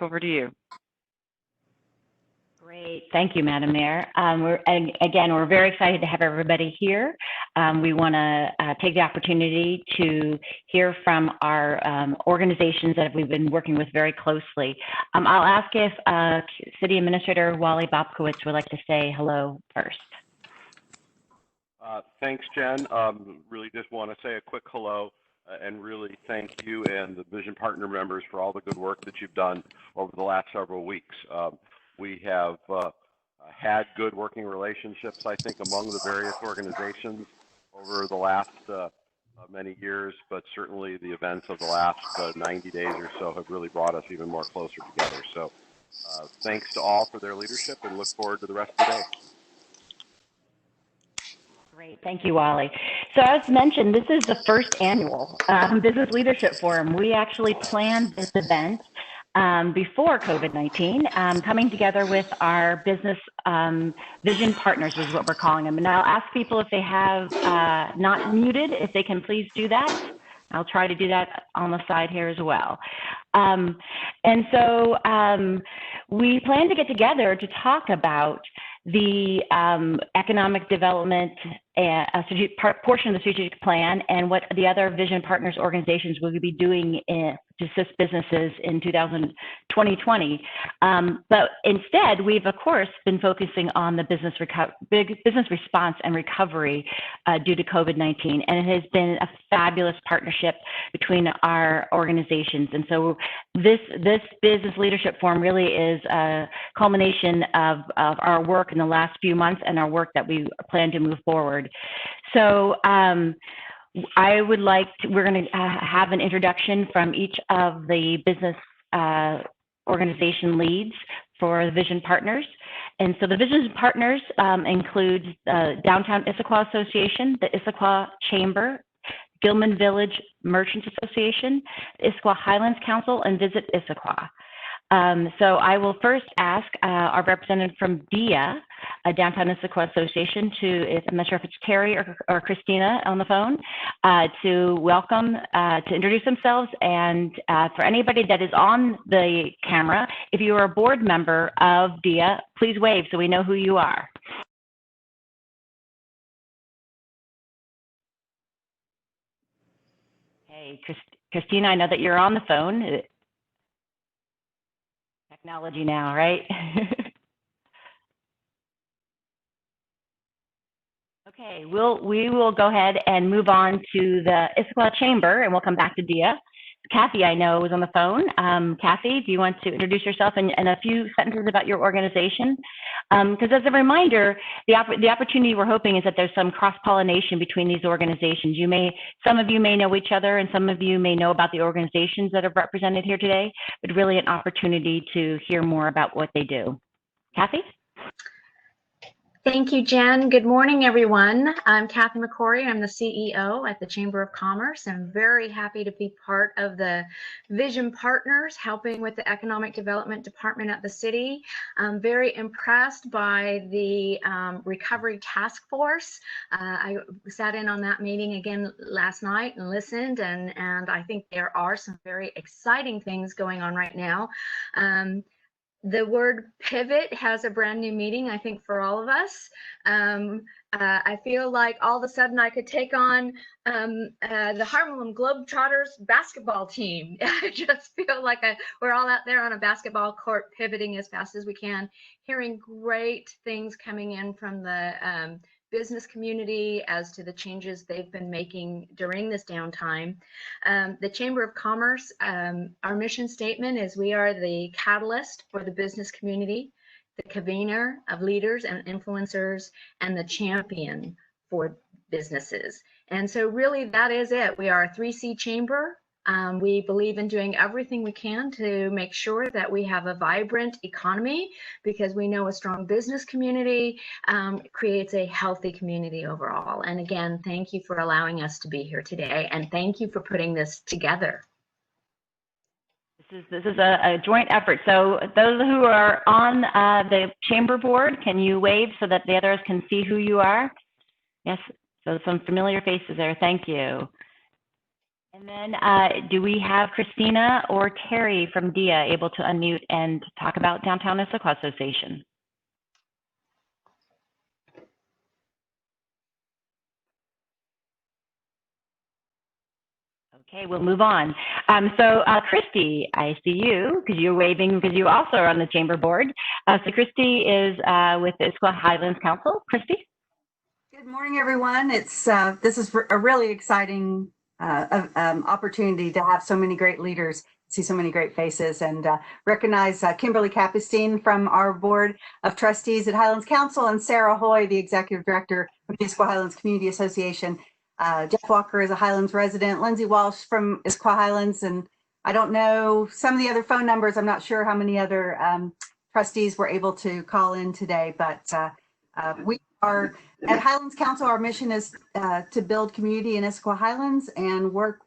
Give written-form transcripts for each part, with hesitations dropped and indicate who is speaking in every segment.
Speaker 1: over to you.
Speaker 2: Great. Thank you, Madam Mayor. We're very excited to have everybody here. We want to take the opportunity to hear from our organizations that we've been working with very closely. I'll ask if City Administrator Wally Bobkiewicz would like to say hello first.
Speaker 3: Thanks, Jen. Really just want to say a quick hello and really thank you and the Vision Partner members for all the good work that you've done over the last several weeks. We have had good working relationships, I think, among the various organizations over the last many years, but certainly the events of the last 90 days or so have really brought us even more closer together. So thanks to all for their leadership and look forward to the rest of the day.
Speaker 2: Great, thank you, Wally. So as mentioned, this is the first annual Business Leadership Forum. We actually planned this event before COVID-19, coming together with our business vision partners is what we're calling them. And I'll ask people if they have not muted, if they can please do that. I'll try to do that on the side here as well. And so we plan to get together to talk about the economic development portion of the strategic plan and what the other Vision Partners organizations will be doing to assist businesses in 2020. But instead, we've, of course, been focusing on the business response and recovery due to COVID-19. And it has been a fabulous partnership between our organizations. And so this Business Leadership Forum really is a culmination of our work in the last few months and our work that we plan to move forward. So I would like to, we're going to have an introduction from each of the business organization leads for the Vision Partners. And so the Vision Partners include Downtown Issaquah Association, the Issaquah Chamber, Gilman Village Merchants Association, Issaquah Highlands Council, and Visit Issaquah. So I will first ask our representative from DIA, Downtown Issaquah Association, I'm not sure if it's Terry or Christina on the phone, to welcome, to introduce themselves. And for anybody that is on the camera, if you are a board member of DIA, please wave so we know who you are. Hey, Christina, I know that you're on the phone. Technology now, right? Okay, we will go ahead and move on to the Issaquah Chamber, and we'll come back to Dia. Kathy, I know, was on the phone. Kathy, do you want to introduce yourself and a few sentences about your organization? Because as a reminder, the opportunity we're hoping is that there's some cross-pollination between these organizations. Some of you may know each other, and some of you may know about the organizations that are represented here today, but really an opportunity to hear more about what they do. Kathy?
Speaker 4: Thank you, Jen. Good morning, everyone. I'm Kathy McCory. I'm the CEO at the Chamber of Commerce. I'm very happy to be part of the Vision Partners, helping with the Economic Development Department at the city. I'm very impressed by the Recovery Task Force. I sat in on that meeting again last night and listened, and I think there are some very exciting things going on right now. The word pivot has a brand new meaning, I think, for all of us. I feel like all of a sudden I could take on the Harlem Globetrotters basketball team. I just feel like we're all out there on a basketball court pivoting as fast as we can, hearing great things coming in from the business community as to the changes they've been making during this downtime. The Chamber of Commerce, our mission statement is we are the catalyst for the business community, the convener of leaders and influencers, and the champion for businesses. And so really that is it. We are a 3C chamber. We believe in doing everything we can to make sure that we have a vibrant economy, because we know a strong business community creates a healthy community overall. And again, thank you for allowing us to be here today, and thank you for putting this together.
Speaker 2: This is a joint effort. So those who are on the chamber board, can you wave so that the others can see who you are? Yes, so some familiar faces there. Thank you. And then do we have Christina or Terry from DIA able to unmute and talk about Downtown Issaquah Association? Okay, we'll move on. So Christy, I see you because you're waving because you also are on the chamber board. So Christy is with the Issaquah Highlands Council. Christy?
Speaker 1: Good morning, everyone. This is a really exciting opportunity to have so many great leaders, see so many great faces, and recognize Kimberly Kapestein from our Board of Trustees at Highlands Council, and Sarah Hoy, the Executive Director of the Issaquah Highlands Community Association. Jeff Walker is a Highlands resident, Lindsay Walsh from Issaquah Highlands, and I don't know some of the other phone numbers. I'm not sure how many other trustees were able to call in today, but we are at Highlands Council. Our mission is to build community in Issaquah Highlands and work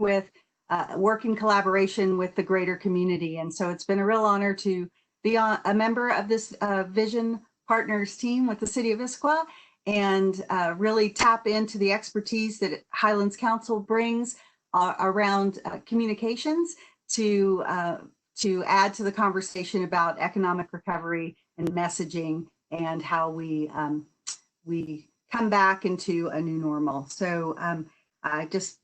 Speaker 1: in collaboration with the greater community. And so it's been a real honor to be a member of this Vision Partners team with the City of Issaquah, and really tap into the expertise that Highlands Council brings around communications to add to the conversation about economic recovery and messaging and how we come back into a new normal. So I just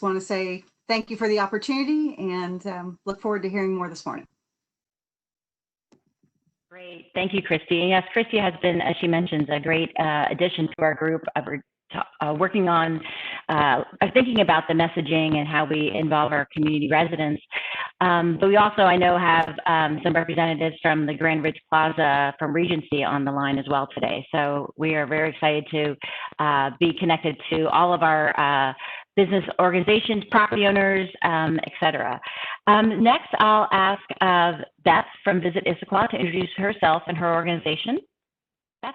Speaker 1: want to say thank you for the opportunity, and look forward to hearing more this morning.
Speaker 2: Great, thank you, Christy. And yes, Christy has been, as she mentions, a great addition to our group. Working on thinking about the messaging and how we involve our community residents. But we also, I know, have some representatives from the Grand Ridge Plaza from Regency on the line as well today. So we are very excited to be connected to all of our business organizations, property owners, et cetera. Next, I'll ask Beth from Visit Issaquah to introduce herself and her organization. Beth?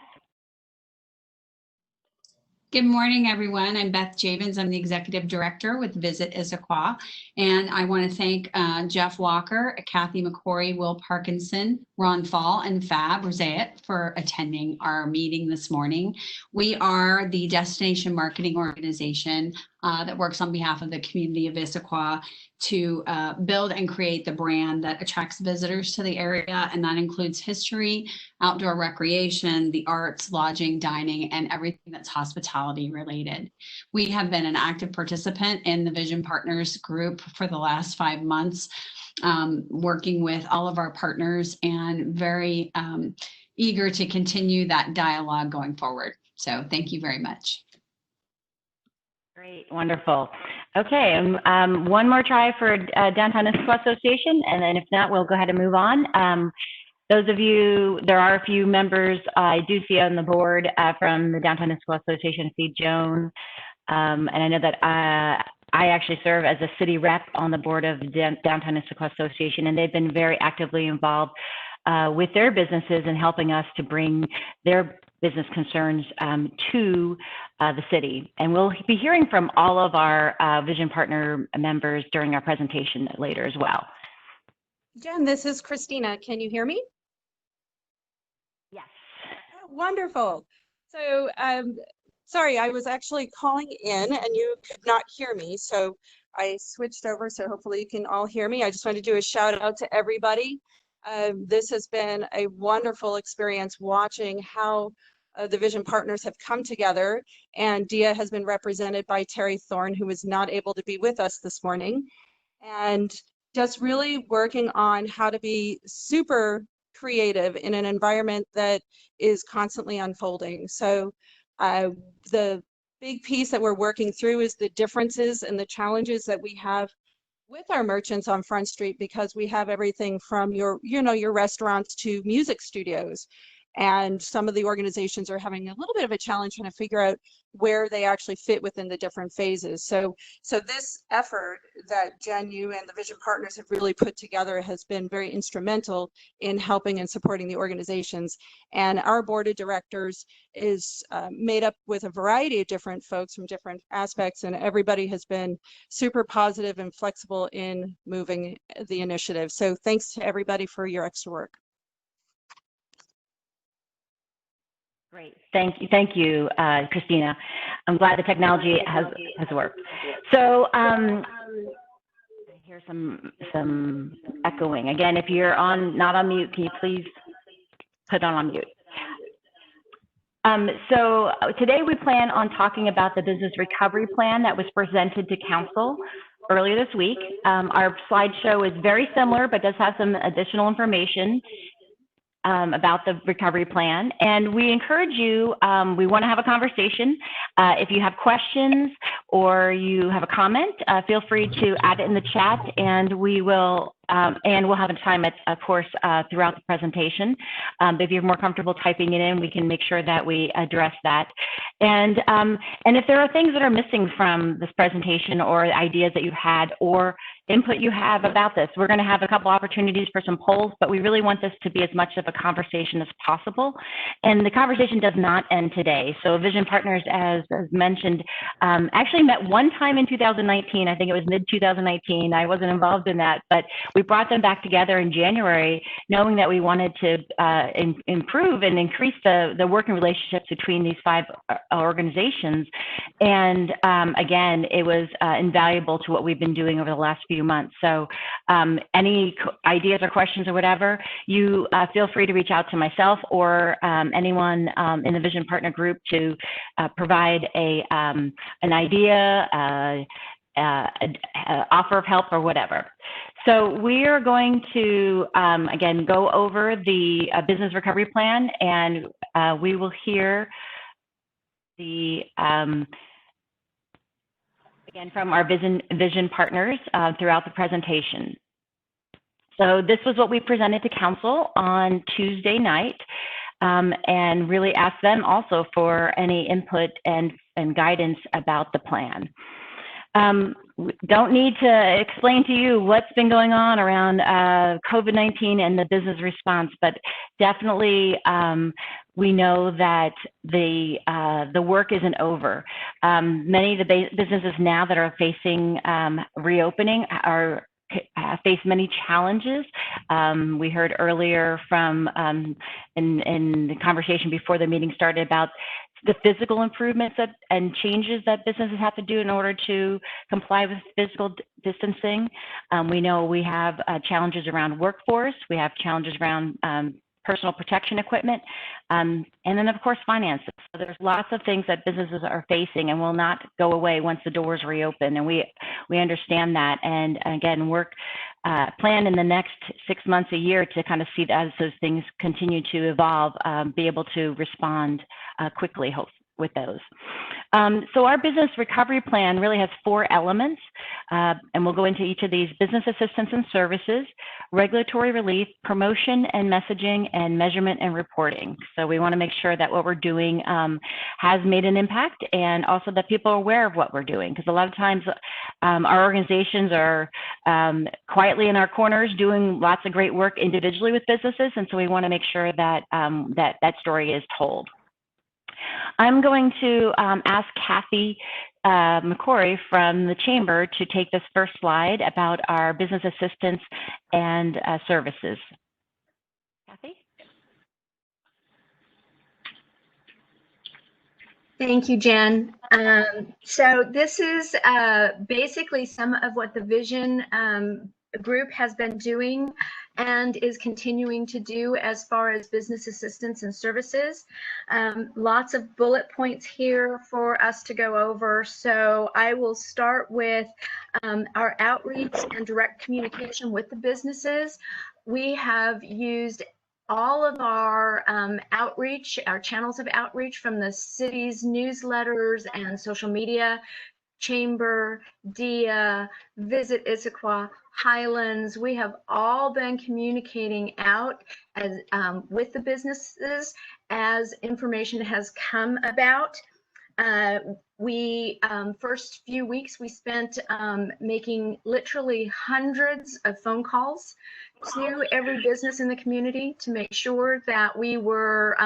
Speaker 5: Good morning, everyone. I'm Beth Javins. I'm the Executive Director with Visit Issaquah. And I want to thank Jeff Walker, Kathy McCory, Will Parkinson, Ron Fall, and Fab Rosayet for attending our meeting this morning. We are the destination marketing organization that works on behalf of the community of Issaquah to build and create the brand that attracts visitors to the area. And that includes history, outdoor recreation, the arts, lodging, dining, and everything that's hospitality related. We have been an active participant in the Vision Partners group for the last 5 months, working with all of our partners, and very eager to continue that dialogue going forward. So thank you very much.
Speaker 2: Great, wonderful. Okay, one more try for Downtown Issaquah Association, and then if not, we'll go ahead and move on. Those of you, there are a few members I do see on the board from the Downtown Issaquah Association. I see Joan, and I know that I actually serve as a city rep on the board of the Downtown Issaquah Association, and they've been very actively involved with their businesses and helping us to bring their business concerns to the city. And we'll be hearing from all of our Vision Partner members during our presentation later as well.
Speaker 6: Jen, this is Christina. Can you hear me?
Speaker 2: Yes.
Speaker 6: Oh, wonderful. So, sorry, I was actually calling in and you could not hear me. So I switched over. So hopefully you can all hear me. I just want to do a shout out to everybody. This has been a wonderful experience watching how the Vision Partners have come together, and DIA has been represented by Terry Thorne, who is not able to be with us this morning, and just really working on how to be super creative in an environment that is constantly unfolding. So the big piece that we're working through is the differences and the challenges that we have with our merchants on Front Street, because we have everything from your restaurants to music studios. And some of the organizations are having a little bit of a challenge trying to figure out where they actually fit within the different phases. So this effort that Jen, you and the Vision Partners have really put together has been very instrumental in helping and supporting the organizations. And our board of directors is made up with a variety of different folks from different aspects, and everybody has been super positive and flexible in moving the initiative. So thanks to everybody for your extra work.
Speaker 2: Great, thank you, Christina. I'm glad the technology has worked. So hear some echoing. Again, if you're not on mute, can you please put on mute? So today we plan on talking about the business recovery plan that was presented to council earlier this week. Our slideshow is very similar, but does have some additional information about the recovery plan. And we encourage you, we want to have a conversation. If you have questions or you have a comment, feel free to add it in the chat, and we'll have a time, of course, throughout the presentation. If you're more comfortable typing it in, we can make sure that we address that. And if there are things that are missing from this presentation, or ideas that you had, or input you have about this, we're going to have a couple opportunities for some polls, but we really want this to be as much of a conversation as possible. And the conversation does not end today. So Vision Partners, as mentioned, actually met one time in 2019. I think it was mid-2019. I wasn't involved in that, but we brought them back together in January, knowing that we wanted to improve and increase the working relationships between these 5 organizations. And again, it was invaluable to what we've been doing over the last few months. So any ideas or questions or whatever, you feel free to reach out to myself or anyone in the Vision Partner group to provide an idea, offer of help, or whatever. So we are going to, again, go over the business recovery plan, and we will hear again, from our Vision Partners throughout the presentation. So this was what we presented to council on Tuesday night, and really asked them also for any input and guidance about the plan. Don't need to explain to you what's been going on around COVID-19 and the business response, but definitely we know that the work isn't over. Many of the businesses now that are facing reopening face many challenges. We heard earlier from in the conversation before the meeting started about the physical improvements and changes that businesses have to do in order to comply with physical distancing. We know we have challenges around workforce. We have challenges around personal protection equipment, and then of course finances. So there's lots of things that businesses are facing and will not go away once the doors reopen, and we understand that. And again, plan in the next 6 months, a year, to kind of see as those things continue to evolve, be able to respond quickly with those. So our business recovery plan really has 4 elements, and we'll go into each of these: business assistance and services, regulatory relief, promotion and messaging, and measurement and reporting. So we want to make sure that what we're doing has made an impact, and also that people are aware of what we're doing, because a lot of times our organizations are quietly in our corners doing lots of great work individually with businesses, and so we want to make sure that that story is told. I'm going to ask Kathy McCory from the Chamber to take this first slide about our business assistance and services. Kathy?
Speaker 4: Thank you, Jen. So this is basically some of what the Vision group has been doing and is continuing to do as far as business assistance and services. Lots of bullet points here for us to go over. So I will start with our outreach and direct communication with the businesses. We have used all of our outreach, our channels of outreach, from the city's newsletters and social media, Chamber, DIA, Visit Issaquah, Highlands. We have all been communicating out as with the businesses as information has come about. First few weeks we spent making literally hundreds of phone calls to every business in the community to make sure that we were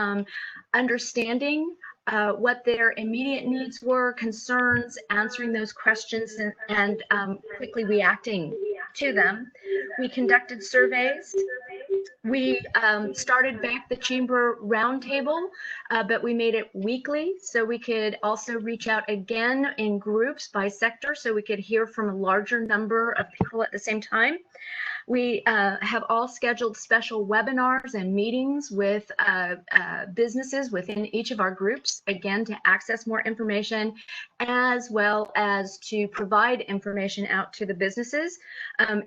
Speaker 4: understanding what their immediate needs were, concerns, answering those questions, and quickly reacting to them. We conducted surveys We started back the chamber roundtable, but we made it weekly so we could also reach out again in groups by sector so we could hear from a larger number of people at the same time. We have all scheduled special webinars and meetings with businesses within each of our groups, again, to access more information, as well as to provide information out to the businesses,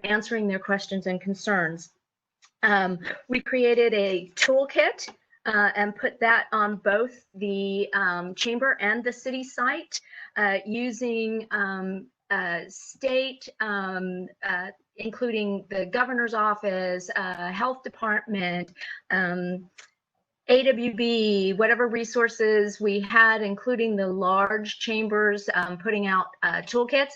Speaker 4: answering their questions and concerns. We created a toolkit and put that on both the chamber and the city site using state, including the governor's office, health department, AWB, whatever resources we had, including the large chambers putting out toolkits.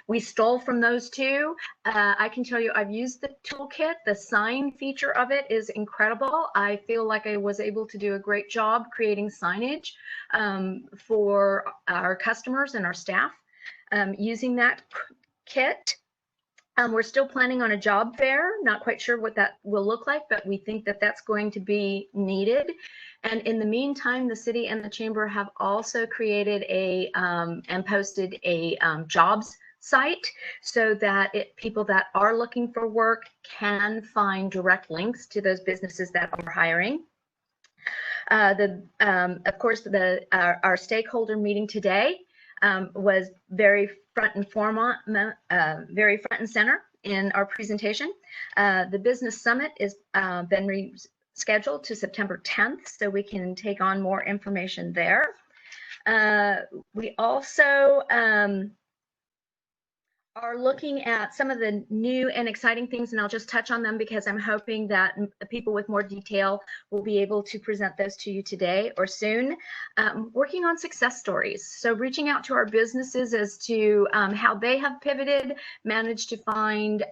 Speaker 4: We stole from those too. I can tell you I've used the toolkit. The sign feature of it is incredible. I feel like I was able to do a great job creating signage for our customers and our staff using that kit. We're still planning on a job fair, not quite sure what that will look like, but we think that that's going to be needed. And in the meantime, the city and the chamber have also created and posted a jobs site so that people that are looking for work can find direct links to those businesses that are hiring. Of course, our stakeholder meeting today was very front and center in our presentation. The business summit is been rescheduled to September 10th, so we can take on more information there. We also are looking at some of the new and exciting things, and I'll just touch on them because I'm hoping that people with more detail will be able to present those to you today or soon. Working on success stories. So reaching out to our businesses as to how they have pivoted, managed to find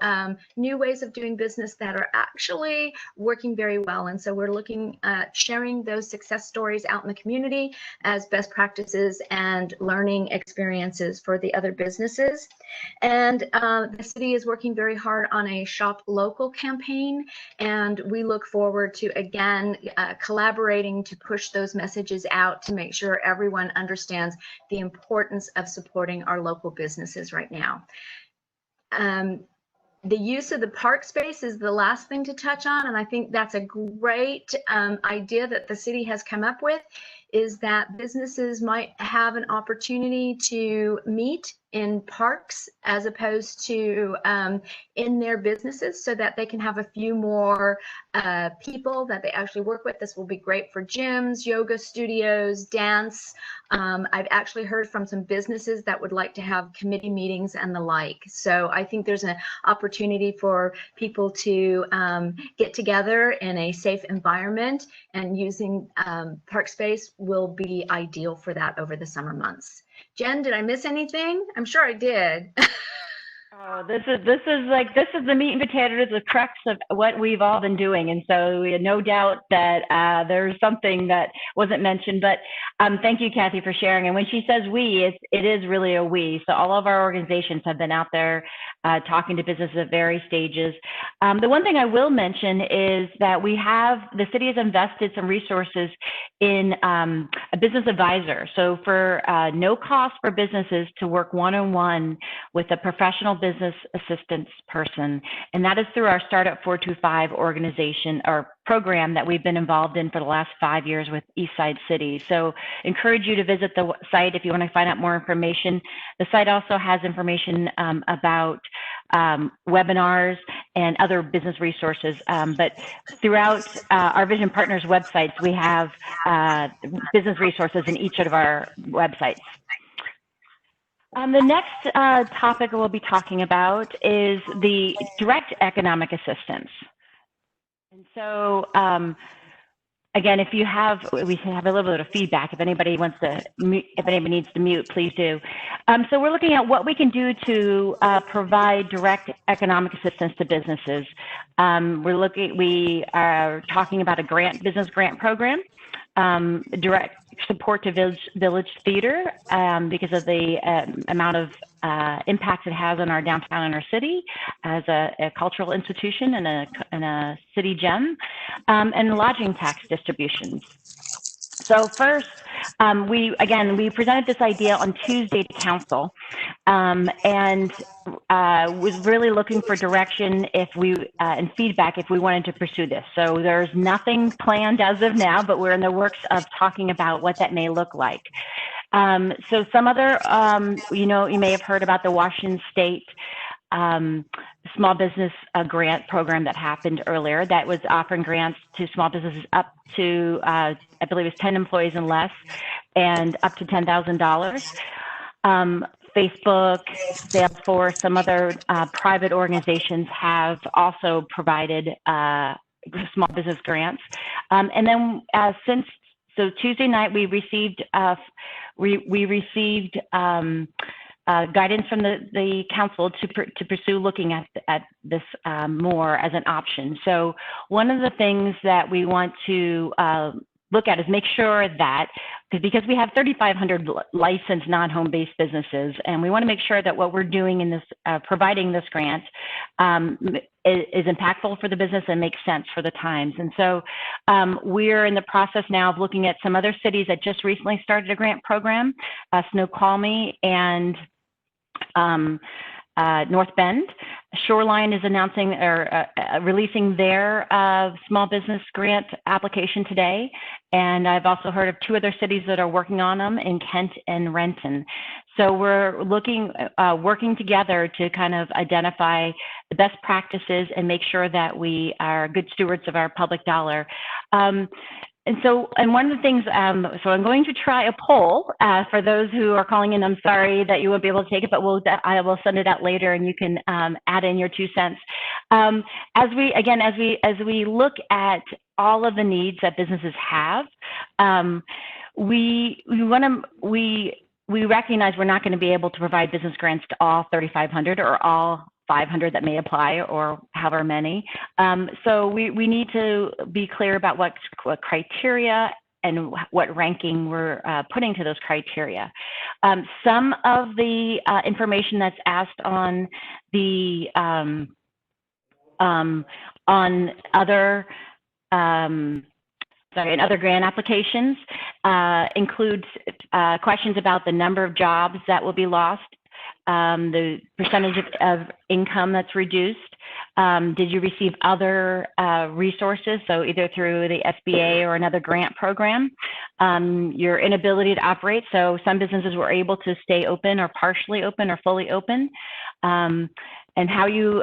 Speaker 4: new ways of doing business that are actually working very well. And so we're looking at sharing those success stories out in the community as best practices and learning experiences for the other businesses. And the city is working very hard on a Shop Local campaign, and we look forward to, again, collaborating to push those messages out to make sure everyone understands the importance of supporting our local businesses right now. The use of the park space is the last thing to touch on, and I think that's a great idea that the city has come up with, is that businesses might have an opportunity to meet in parks as opposed to in their businesses, so that they can have a few more people that they actually work with. This will be great for gyms, yoga studios, dance. I've actually heard from some businesses that would like to have committee meetings and the like. So I think there's an opportunity for people to get together in a safe environment, and using park space will be ideal for that over the summer months. Jen, did I miss anything? I'm sure I did.
Speaker 2: Oh, this is the meat and potatoes, the crux of what we've all been doing, and so we had no doubt that there's something that wasn't mentioned. But thank you, Kathy, for sharing. And when she says we, it is really a we. So all of our organizations have been out there talking to businesses at various stages. The one thing I will mention is that the city has invested some resources in a business advisor. So for no cost for businesses to work one-on-one with a professional business assistance person, and that is through our Startup 425 organization or program that we've been involved in for the last 5 years with Eastside City. So encourage you to visit the site if you want to find out more information. The site also has information about webinars and other business resources, but throughout our Vision Partners websites, we have business resources in each of our websites. The next topic we'll be talking about is the direct economic assistance. And so, again, we have a little bit of feedback. If anybody wants to mute, if anybody needs to mute, please do. So we're looking at what we can do to provide direct economic assistance to businesses. We are talking about a business grant program. Direct support to Village Theater because of the amount of impact it has on our downtown inner city as a cultural institution and a city gem, and lodging tax distributions. So first, we presented this idea on Tuesday to council, and was really looking for direction and feedback if we wanted to pursue this. So there's nothing planned as of now, but we're in the works of talking about what that may look like. So some other, you may have heard about the Washington State small business grant program that happened earlier that was offering grants to small businesses up to, I believe it's 10 employees and less, and up to $10,000. Facebook, Salesforce, some other private organizations have also provided small business grants. And then so Tuesday night we received guidance from the council to pursue looking at this more as an option. So one of the things that we want to look at is make sure that, because we have 3,500 licensed non-home-based businesses, and we want to make sure that what we're doing in this, providing this grant, is impactful for the business and makes sense for the times. And so we're in the process now of looking at some other cities that just recently started a grant program, Snoqualmie and North Bend. Shoreline is announcing or releasing their small business grant application today. And I've also heard of 2 other cities that are working on them in Kent and Renton. So we're working together to kind of identify the best practices and make sure that we are good stewards of our public dollar. And one of the things, so I'm going to try a poll for those who are calling in. I'm sorry that you won't be able to take it, but I will send it out later, and you can add in your 2 cents. As we look at all of the needs that businesses have, we recognize we're not going to be able to provide business grants to all 3,500 or all 500 that may apply, or however many. So we need to be clear about what criteria and what ranking we're putting to those criteria. Some of the information that's asked on the on other in other grant applications includes questions about the number of jobs that will be lost, the percentage of income that's reduced. Did you receive other resources, so either through the SBA or another grant program? Your inability to operate, so some businesses were able to stay open or partially open or fully open. And how do you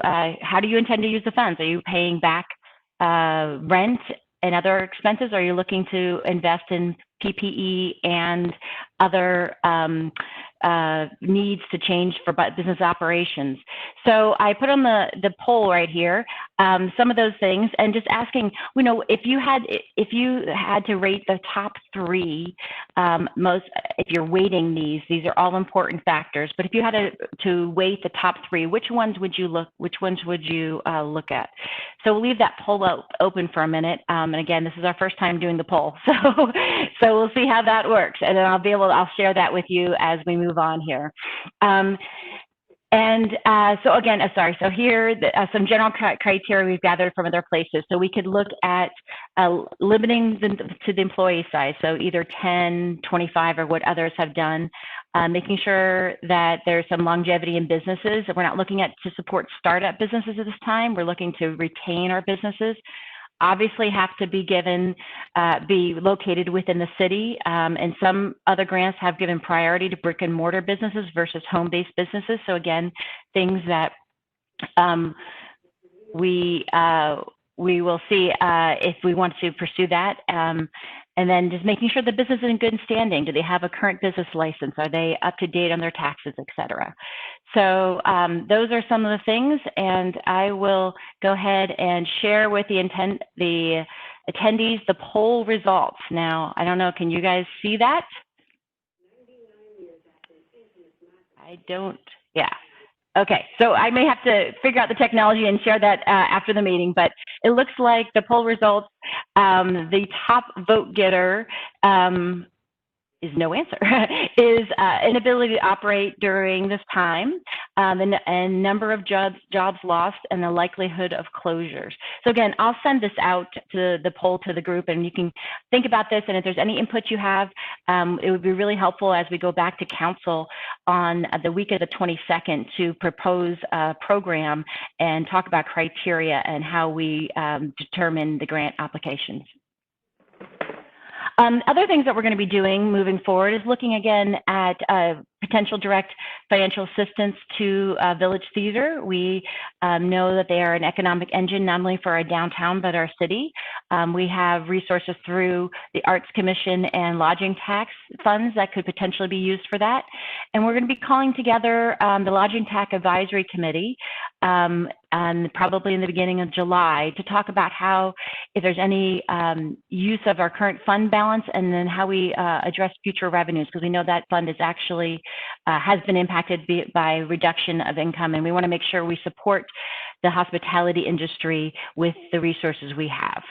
Speaker 2: intend to use the funds? Are you paying back rent and other expenses? Are you looking to invest in PPE and other needs to change for business operations? So I put on the poll right here some of those things, and just asking, if you had to rate the top 3 most, if you're weighting these are all important factors, but if you had to weight the top 3, which ones would you look at? So we'll leave that poll open for a minute, and again, this is our first time doing the poll, so we'll see how that works, and then I'll share that with you as we move on here. So again, so here some general criteria we've gathered from other places. So we could look at limiting to the employee size, so either 10, 25, or what others have done. Making sure that there's some longevity in businesses. We're not looking to support startup businesses at this time. We're looking to retain our businesses. Obviously have to be located within the city, and some other grants have given priority to brick and mortar businesses versus home-based businesses. So again, things that we will see if we want to pursue that. And then just making sure the business is in good standing. Do they have a current business license? Are they up to date on their taxes, et cetera? So those are some of the things, and I will go ahead and share with the attendees the poll results. Now, I don't know, can you guys see that? I don't, yeah. Okay, so I may have to figure out the technology and share that after the meeting, but it looks like the poll results, the top vote getter is no answer, is inability to operate during this time, and number of jobs lost, and the likelihood of closures. So again, I'll send this out to the poll to the group, and you can think about this. And if there's any input you have, it would be really helpful as we go back to council on the week of the 22nd to propose a program and talk about criteria and how we determine the grant applications. Other things that we're going to be doing moving forward is looking again at potential direct financial assistance to Village Theater. We know that they are an economic engine, not only for our downtown, but our city. We have resources through the Arts Commission and lodging tax funds that could potentially be used for that. And we're going to be calling together the Lodging Tax Advisory Committee and probably in the beginning of July to talk about how, if there's any use of our current fund balance, and then how we address future revenues, because we know that fund is actually has been impacted by reduction of income, and we want to make sure we support the hospitality industry with the resources we have.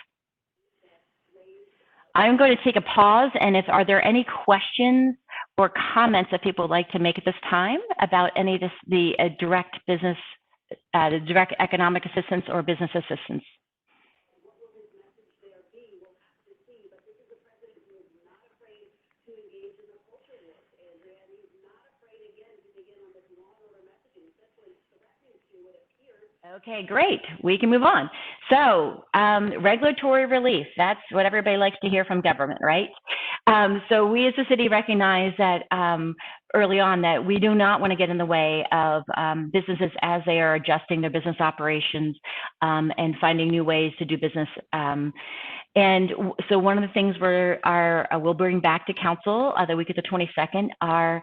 Speaker 2: I'm going to take a pause, and are there any questions or comments that people would like to make at this time about any of this, the direct business, the direct economic assistance or business assistance? Okay, great. We can move on. So regulatory relief, that's what everybody likes to hear from government, right? So we as a city recognize that early on that we do not want to get in the way of businesses as they are adjusting their business operations and finding new ways to do business. And so one of the things we'll bring back to council the week of the 22nd are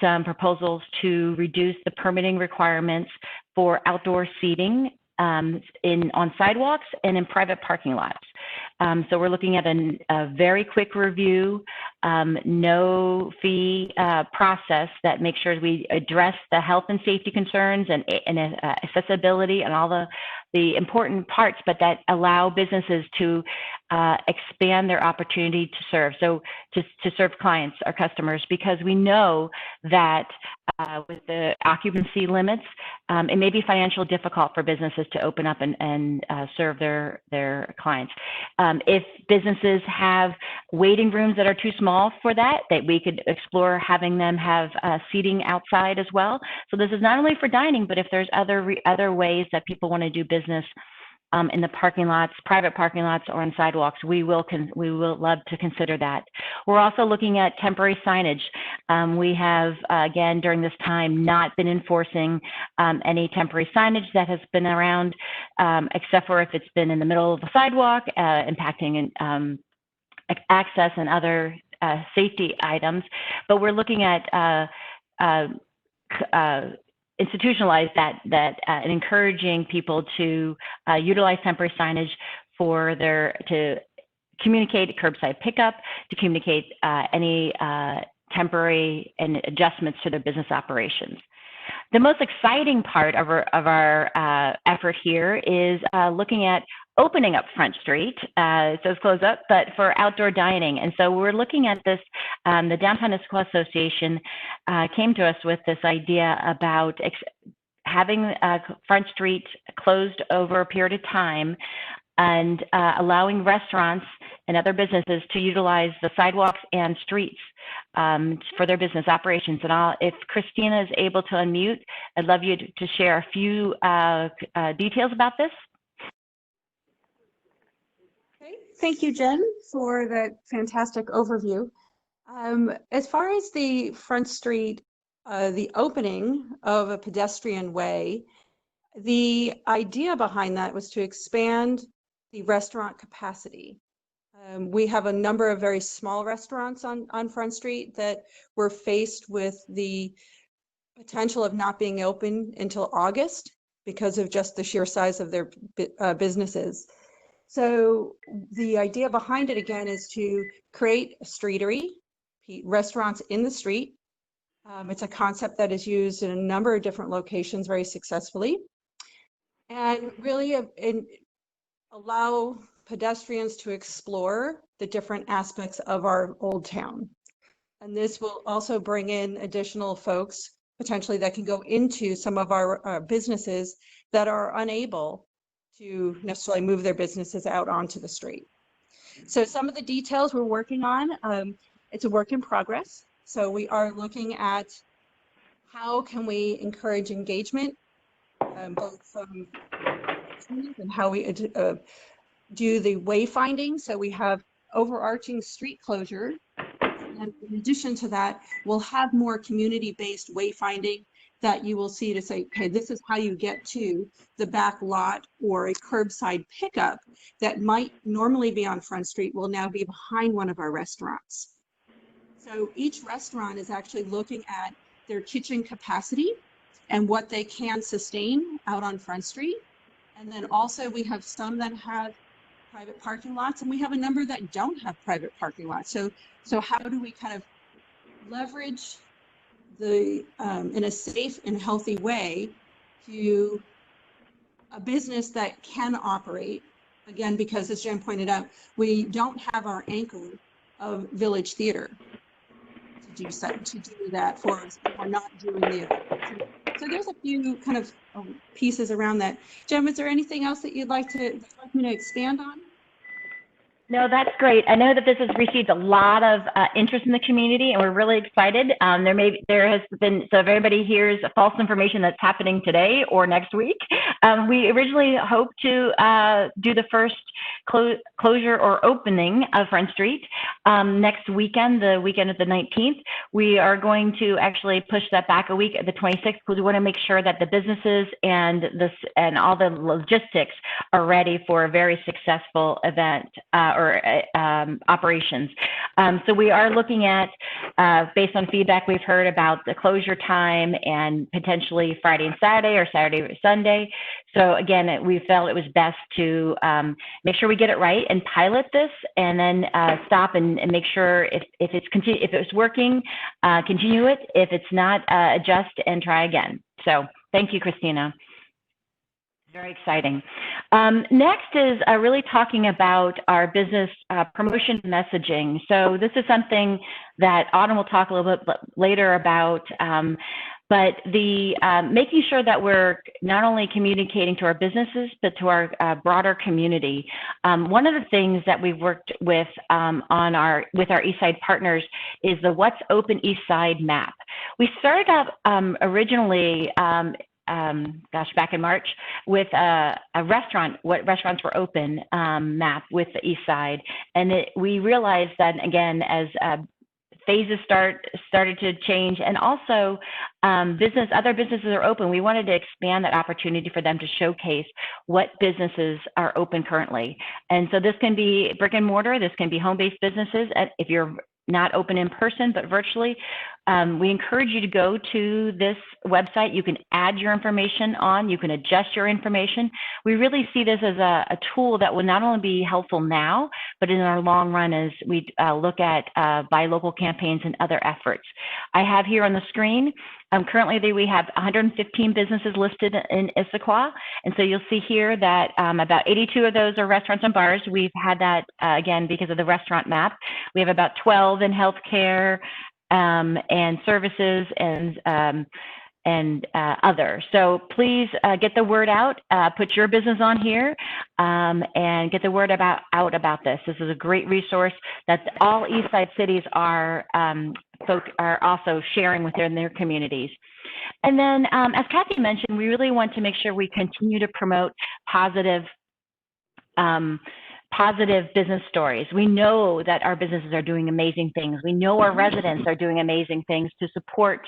Speaker 2: some proposals to reduce the permitting requirements for outdoor seating on sidewalks and in private parking lots. So we're looking at a very quick review, no fee process that makes sure we address the health and safety concerns and accessibility and all the important parts, but that allow businesses to expand their opportunity to serve. So to serve clients, our customers, because we know that with the occupancy limits, it may be financially difficult for businesses to open up and serve their clients. If businesses have waiting rooms that are too small for that we could explore having them have seating outside as well. So this is not only for dining, but if there's other ways that people want to do business in the parking lots, private parking lots, or on sidewalks, we will love to consider that. We're also looking at temporary signage. We have, again, during this time, not been enforcing any temporary signage that has been around, except for if it's been in the middle of the sidewalk, impacting access and other safety items. But we're looking at institutionalize that and encouraging people to utilize temporary signage to communicate curbside pickup, to communicate any temporary and adjustments to their business operations. The most exciting part of our effort here is looking at opening up Front Street. It says close up, but for outdoor dining. And so we're looking at this, the Downtown Issaquah Association came to us with this idea about having Front Street closed over a period of time and allowing restaurants and other businesses to utilize the sidewalks and streets for their business operations. And if Christina is able to unmute, I'd love you to share a few details about this.
Speaker 6: Okay. Thank you, Jen, for that fantastic overview. As far as the Front Street, the opening of a pedestrian way, the idea behind that was to expand the restaurant capacity. We have a number of very small restaurants on Front Street that were faced with the potential of not being open until August because of just the sheer size of their businesses. So the idea behind it again is to create a streetery, restaurants in the street. It's a concept that is used in a number of different locations very successfully, and really allow pedestrians to explore the different aspects of our old town. And this will also bring in additional folks potentially that can go into some of our businesses that are unable to necessarily move their businesses out onto the street. So some of the details we're working on, it's a work in progress. So we are looking at how can we encourage engagement, both from and how we do the wayfinding. So we have overarching street closure. And in addition to that, we'll have more community-based wayfinding that you will see to say, okay, this is how you get to the back lot, or a curbside pickup that might normally be on Front Street will now be behind one of our restaurants. So each restaurant is actually looking at their kitchen capacity and what they can sustain out on Front Street. And then also we have some that have private parking lots, and we have a number that don't have private parking lots. So how do we kind of leverage the in a safe and healthy way to a business that can operate, again, because as Jen pointed out, we don't have our anchor of Village Theater to do that for us. We're not doing the event. So there's a few kind of pieces around that. Jen, is there anything else that you'd like me to expand on?
Speaker 2: No, that's great. I know that this has received a lot of interest in the community, and we're really excited. There has been, so if everybody hears false information that's happening today or next week, we originally hoped to do the first closure or opening of Front Street next weekend, the weekend of the 19th. We are going to actually push that back a week at the 26th, because we want to make sure that the businesses and all the logistics are ready for a very successful event or operations. So we are looking at, based on feedback we've heard about the closure time and potentially Friday and Saturday or Saturday or Sunday. So again, we felt it was best to make sure we get it right and pilot this, and then stop and make sure if it's working, continue it. If it's not, adjust and try again. So thank you, Christina. Very exciting. Next is really talking about our business promotion messaging. So this is something that Autumn will talk a little bit later about, but the making sure that we're not only communicating to our businesses, but to our broader community. One of the things that we've worked with with our Eastside partners is the What's Open Eastside map. We started up originally back in March with a restaurant, what restaurants were open map with the Eastside. And we realized that, again, as phases started to change, and also other businesses are open, we wanted to expand that opportunity for them to showcase what businesses are open currently. And so this can be brick and mortar, this can be home-based businesses. If you're not open in person, but virtually, we encourage you to go to this website. You can add your information on, you can adjust your information. We really see this as a tool that will not only be helpful now, but in our long run as we look at buy local campaigns and other efforts. I have here on the screen, currently we have 115 businesses listed in Issaquah. And so you'll see here that about 82 of those are restaurants and bars. We've had that, again, because of the restaurant map. We have about 12 in healthcare and services and other. So please get the word out, put your business on here, and get the word out about this. This is a great resource that all Eastside cities are also sharing within their communities. And then, as Kathy mentioned, we really want to make sure we continue to promote positive business stories. We know that our businesses are doing amazing things. We know our residents are doing amazing things to support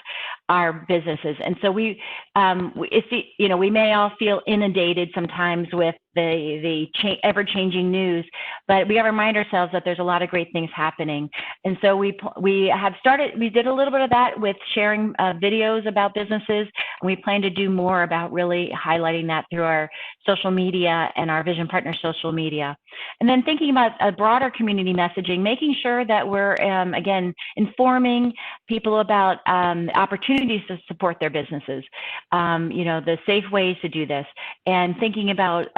Speaker 2: our businesses. And so we may all feel inundated sometimes with the ever-changing news, but we got to remind ourselves that there's a lot of great things happening. And so we did a little bit of that with sharing videos about businesses, and we plan to do more about really highlighting that through our social media and our Vision Partner social media. And then thinking about a broader community messaging, making sure that we're, again, informing people about opportunities to support their businesses, the safe ways to do this, and thinking about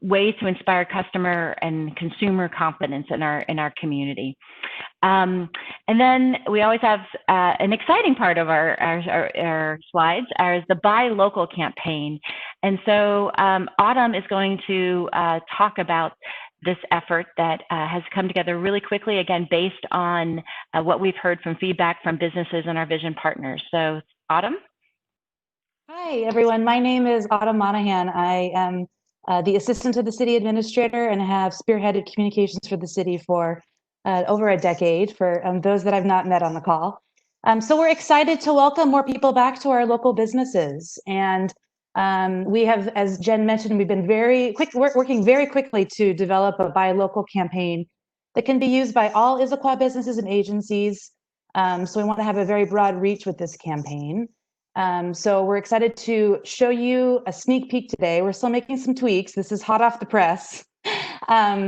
Speaker 2: ways to inspire customer and consumer confidence in our community. And then we always have an exciting part of our slides is the Buy Local campaign. And so Autumn is going to talk about this effort that has come together really quickly, again, based on what we've heard from feedback from businesses and our vision partners. So Autumn?
Speaker 7: Hi, everyone. My name is Autumn Monahan. I am the assistant to the city administrator and have spearheaded communications for the city for over a decade, for those that I've not met on the call. So we're excited to welcome more people back to our local businesses. And we have, as Jen mentioned, we've been working very quickly to develop a Buy Local campaign that can be used by all Issaquah businesses and agencies. So we want to have a very broad reach with this campaign. So we're excited to show you a sneak peek today. We're still making some tweaks. This is hot off the press.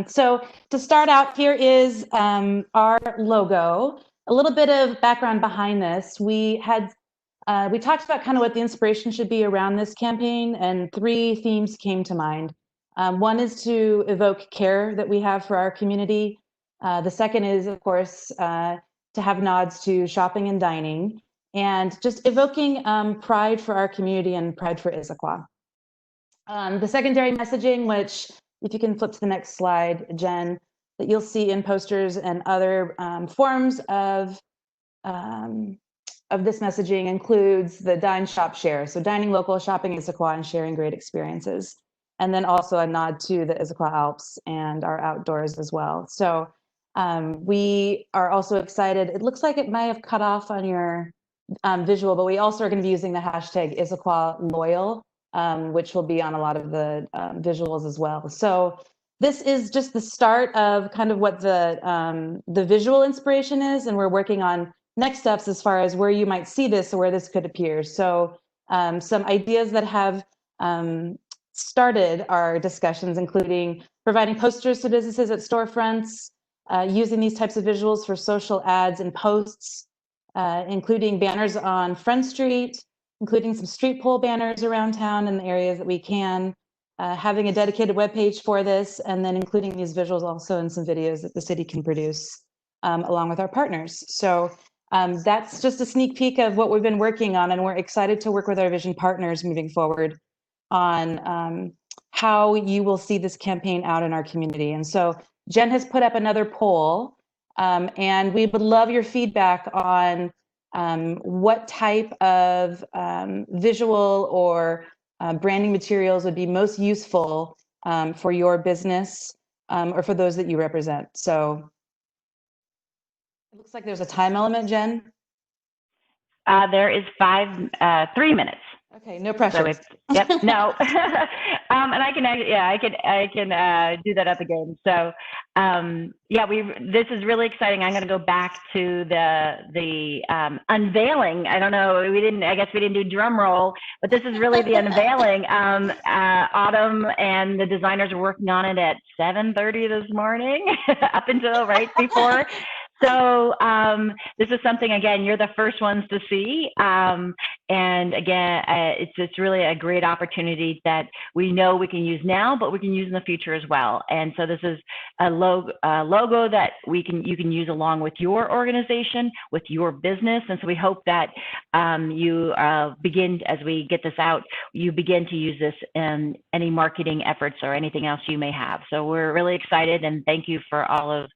Speaker 7: So to start out, here is our logo. A little bit of background behind this. We talked about kind of what the inspiration should be around this campaign, and 3 themes came to mind. One is to evoke care that we have for our community. The second is, of course, to have nods to shopping and dining, and just evoking pride for our community and pride for Issaquah. The secondary messaging, which if you can flip to the next slide, Jen, that you'll see in posters and other forms of this messaging, includes the Dine, Shop, Share. So dining local, shopping Issaquah, and sharing great experiences. And then also a nod to the Issaquah Alps and our outdoors as well. So we are also excited. It looks like it might have cut off on your visual, but we also are going to be using the hashtag Issaquah Loyal, which will be on a lot of the visuals as well. So this is just the start of kind of what the visual inspiration is, and we're working on next steps as far as where you might see this or where this could appear. So some ideas that have started our discussions, including providing posters to businesses at storefronts, using these types of visuals for social ads and posts, including banners on Front Street, including some street pole banners around town in the areas that we can, having a dedicated webpage for this, and then including these visuals also in some videos that the city can produce along with our partners. So that's just a sneak peek of what we've been working on, and we're excited to work with our vision partners moving forward on how you will see this campaign out in our community. And so Jen has put up another poll, and we would love your feedback on what type of visual or branding materials would be most useful for your business or for those that you represent. So it looks like there's a time element, Jen.
Speaker 2: There is 3 minutes.
Speaker 7: Okay, no pressure.
Speaker 2: So yep, no. And I can do that up again. So yeah, this is really exciting. I'm going to go back to the unveiling. I don't know, I guess we didn't do drum roll, but this is really the unveiling. Autumn and the designers are working on it at 7:30 this morning, up until right before. So this is something, again, you're the first ones to see. And again, it's really a great opportunity that we know we can use now, but we can use in the future as well. And so this is a logo that you can use along with your organization, with your business. And so we hope that you begin, as we get this out, you begin to use this in any marketing efforts or anything else you may have. So we're really excited, and thank you for all of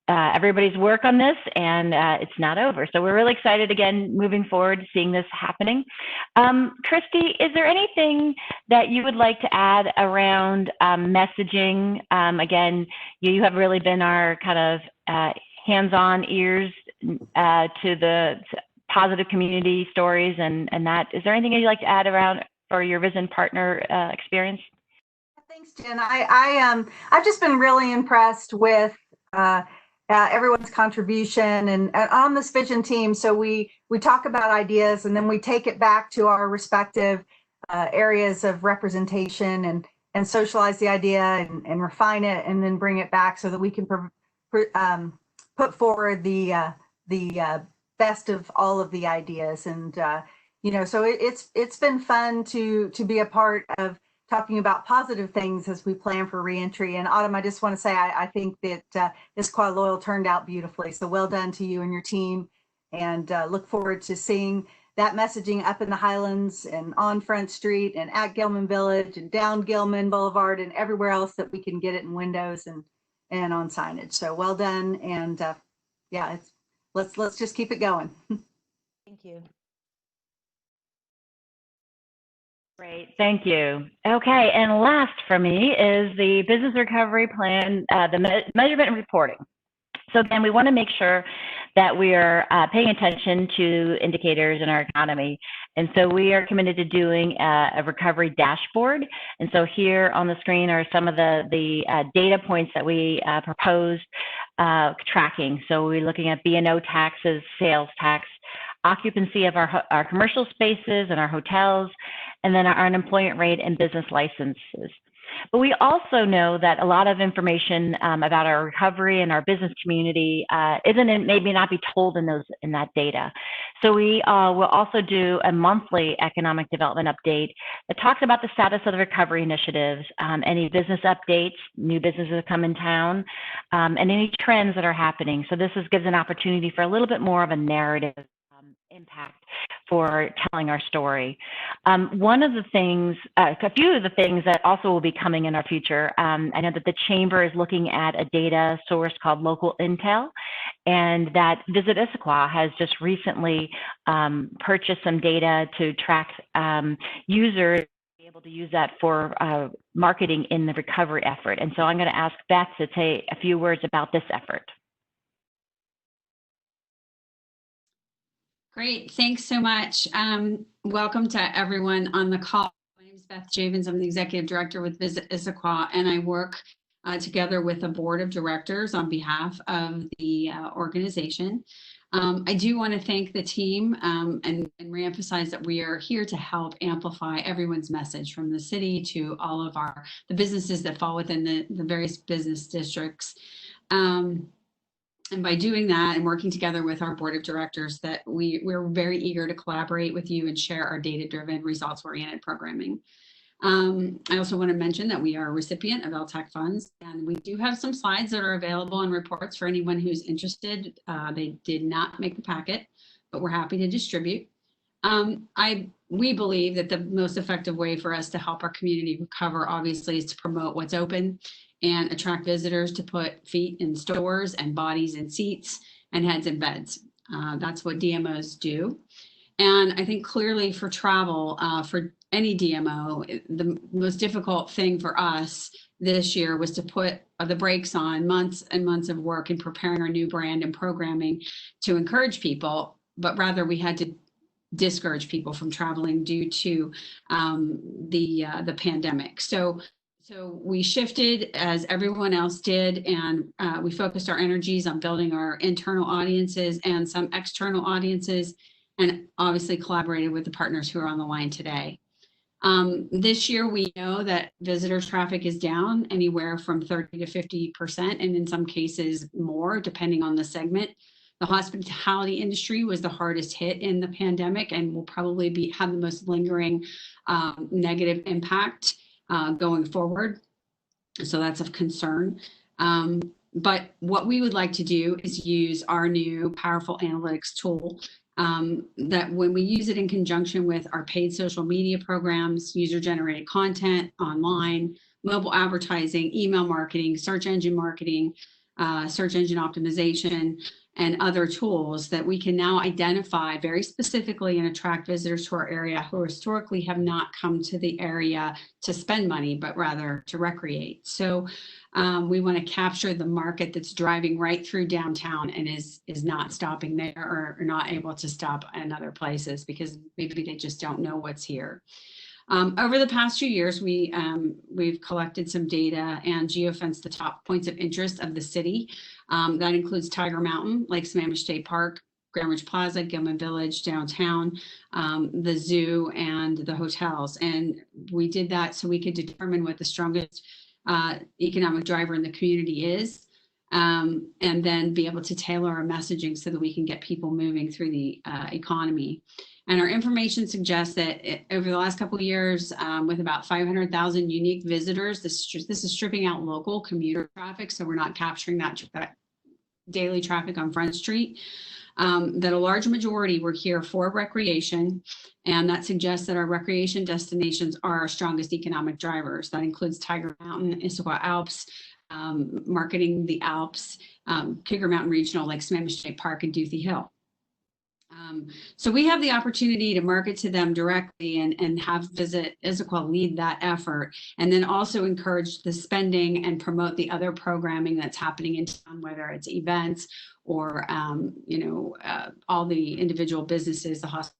Speaker 2: everybody's work on this, and it's not over. So we're really excited, again, moving forward, seeing this happening. Christy, is there anything that you would like to add around messaging? Again, you have really been our kind of hands-on ears to the positive community stories and that. Is there anything you'd like to add around for your vision partner experience?
Speaker 1: Thanks, Jen. I've just been really impressed with everyone's contribution and on this vision team. So we talk about ideas, and then we take it back to our respective areas of representation and socialize the idea and refine it, and then bring it back so that we can put forward the best of all of the ideas. And so it's been fun to be a part of talking about positive things as we plan for reentry. And Autumn, I just want to say I think that Issaquah Loyal turned out beautifully. So well done to you and your team, and look forward to seeing that messaging up in the Highlands and on Front Street and at Gilman Village and down Gilman Boulevard and everywhere else that we can get it in windows and on signage. So well done. And yeah, let's just keep it going.
Speaker 7: Thank you.
Speaker 2: Great, thank you. Okay, and last for me is the business recovery plan, the measurement and reporting. So then we want to make sure that we are paying attention to indicators in our economy. And so we are committed to doing a recovery dashboard. And so here on the screen are some of the data points that we proposed tracking. So we're looking at B&O taxes, sales tax, occupancy of our commercial spaces and our hotels, and then our unemployment rate and business licenses. But we also know that a lot of information about our recovery and our business community maybe not be told in that data. So we will also do a monthly economic development update that talks about the status of the recovery initiatives, any business updates, new businesses that come in town, and any trends that are happening. So this gives an opportunity for a little bit more of a narrative impact for telling our story. One of the things, a few of the things that also will be coming in our future, I know that the Chamber is looking at a data source called Local Intel, and that Visit Issaquah has just recently purchased some data to track users, be able to use that for marketing in the recovery effort. And so I'm going to ask Beth to say a few words about this effort.
Speaker 5: Great, thanks so much. Welcome to everyone on the call. My name is Beth Javins. I'm the Executive Director with Visit Issaquah, and I work together with a board of directors on behalf of the organization. I do want to thank the team and reemphasize that we are here to help amplify everyone's message, from the city to all of the businesses that fall within the various business districts. And by doing that and working together with our board of directors, that we're very eager to collaborate with you and share our data-driven, results-oriented programming. I also want to mention that we are a recipient of LTAC funds, and we do have some slides that are available and reports for anyone who's interested. They did not make the packet, but we're happy to distribute. We believe that the most effective way for us to help our community recover, obviously, is to promote what's open and attract visitors to put feet in stores and bodies in seats and heads in beds. That's what DMOs do. And I think clearly for travel, for any DMO, the most difficult thing for us this year was to put the brakes on months and months of work in preparing our new brand and programming to encourage people, but rather we had to discourage people from traveling due to the pandemic. So we shifted, as everyone else did, and we focused our energies on building our internal audiences and some external audiences, and obviously collaborated with the partners who are on the line today. This year, we know that visitor traffic is down anywhere from 30 to 50%, and in some cases more, depending on the segment. The hospitality industry was the hardest hit in the pandemic and will probably have the most lingering negative impact going forward. So that's of concern. But what we would like to do is use our new powerful analytics tool that when we use it in conjunction with our paid social media programs, user-generated content online, mobile advertising, email marketing, search engine optimization, and other tools, that we can now identify very specifically and attract visitors to our area who historically have not come to the area to spend money, but rather to recreate. So we want to capture the market that's driving right through downtown and is not stopping there or not able to stop in other places because maybe they just don't know what's here. Over the past few years, we've collected some data and geofenced the top points of interest of the city. That includes Tiger Mountain, Lake Sammamish State Park, Grand Ridge Plaza, Gilman Village, downtown, the zoo, and the hotels. And we did that so we could determine what the strongest economic driver in the community is. and then be able to tailor our messaging so that we can get people moving through the economy. And our information suggests that over the last couple of years, with about 500,000 unique visitors, this is stripping out local commuter traffic, so we're not capturing that daily traffic on Front Street. That a large majority were here for recreation, and that suggests that our recreation destinations are our strongest economic drivers. That includes Tiger Mountain, Issaquah Alps, marketing the Alps, Cougar Mountain Regional, like Sammamish State Park and Duthie Hill. So we have the opportunity to market to them directly and have Visit Issaquah lead that effort, and then also encourage the spending and promote the other programming that's happening in town, whether it's events or, all the individual businesses, the hospital.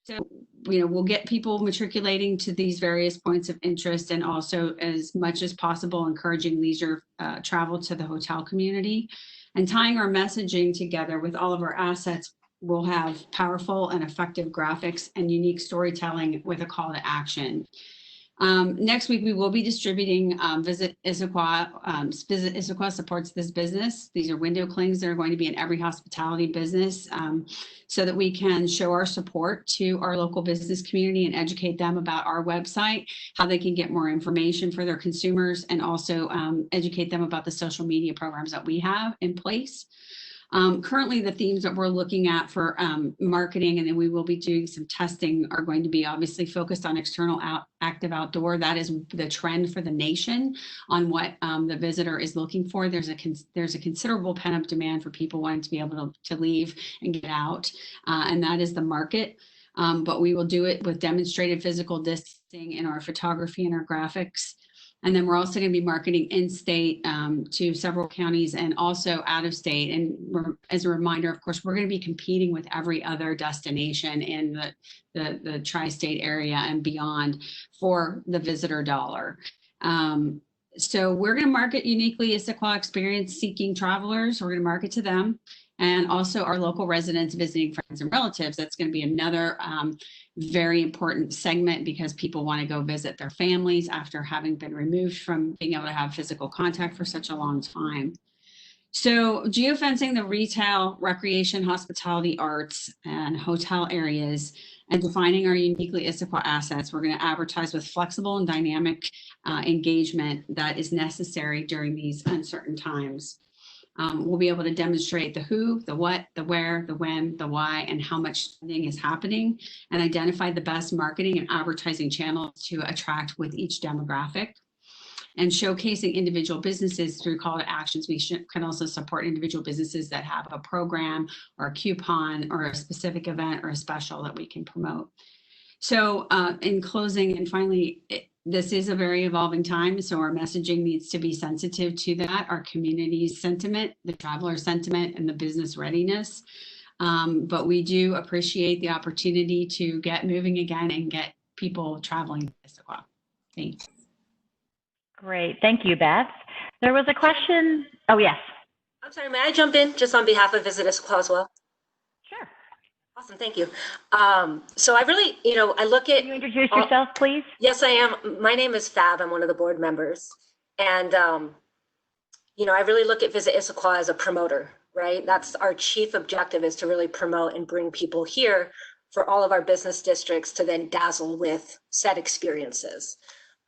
Speaker 5: So, we'll get people matriculating to these various points of interest, and also as much as possible encouraging leisure travel to the hotel community. And tying our messaging together with all of our assets, we'll have powerful and effective graphics and unique storytelling with a call to action. Next week, we will be distributing Visit Issaquah. Visit Issaquah supports this business. These are window clings that are going to be in every hospitality business, so that we can show our support to our local business community and educate them about our website, how they can get more information for their consumers, and also educate them about the social media programs that we have in place. Currently, the themes that we're looking at for marketing, and then we will be doing some testing, are going to be obviously focused on external active outdoor. That is the trend for the nation on what the visitor is looking for. There's a considerable pent-up demand for people wanting to be able to leave and get out, and that is the market. But we will do it with demonstrated physical distancing in our photography and our graphics. And then we're also going to be marketing in-state to several counties and also out of state. And as a reminder, of course, we're going to be competing with every other destination in the tri-state area and beyond for the visitor dollar. So we're going to market uniquely Issaquah experience-seeking travelers. We're going to market to them, and also our local residents visiting friends and relatives. That's going to be another very important segment, because people want to go visit their families after having been removed from being able to have physical contact for such a long time. So geofencing the retail, recreation, hospitality, arts, and hotel areas, and defining our uniquely Issaquah assets. We're going to advertise with flexible and dynamic engagement that is necessary during these uncertain times. We'll be able to demonstrate the who, the what, the where, the when, the why, and how much spending is happening, and identify the best marketing and advertising channels to attract with each demographic. And showcasing individual businesses through call to actions. We can also support individual businesses that have a program or a coupon or a specific event or a special that we can promote. So in closing, and finally, this is a very evolving time, so our messaging needs to be sensitive to that, our community's sentiment, the traveler sentiment, and the business readiness. But we do appreciate the opportunity to get moving again and get people traveling to Issaquah. Thanks.
Speaker 2: Great. Thank you, Beth. There was a question. Oh, yes.
Speaker 8: I'm sorry, may I jump in just on behalf of Visit Issaquah as well?
Speaker 2: Sure.
Speaker 8: Awesome, thank you. So I really, I look at—
Speaker 2: Can you introduce yourself, please?
Speaker 8: Yes, I am. My name is Fab. I'm one of the board members. And, I really look at Visit Issaquah as a promoter, right? That's our chief objective, is to really promote and bring people here for all of our business districts to then dazzle with said experiences.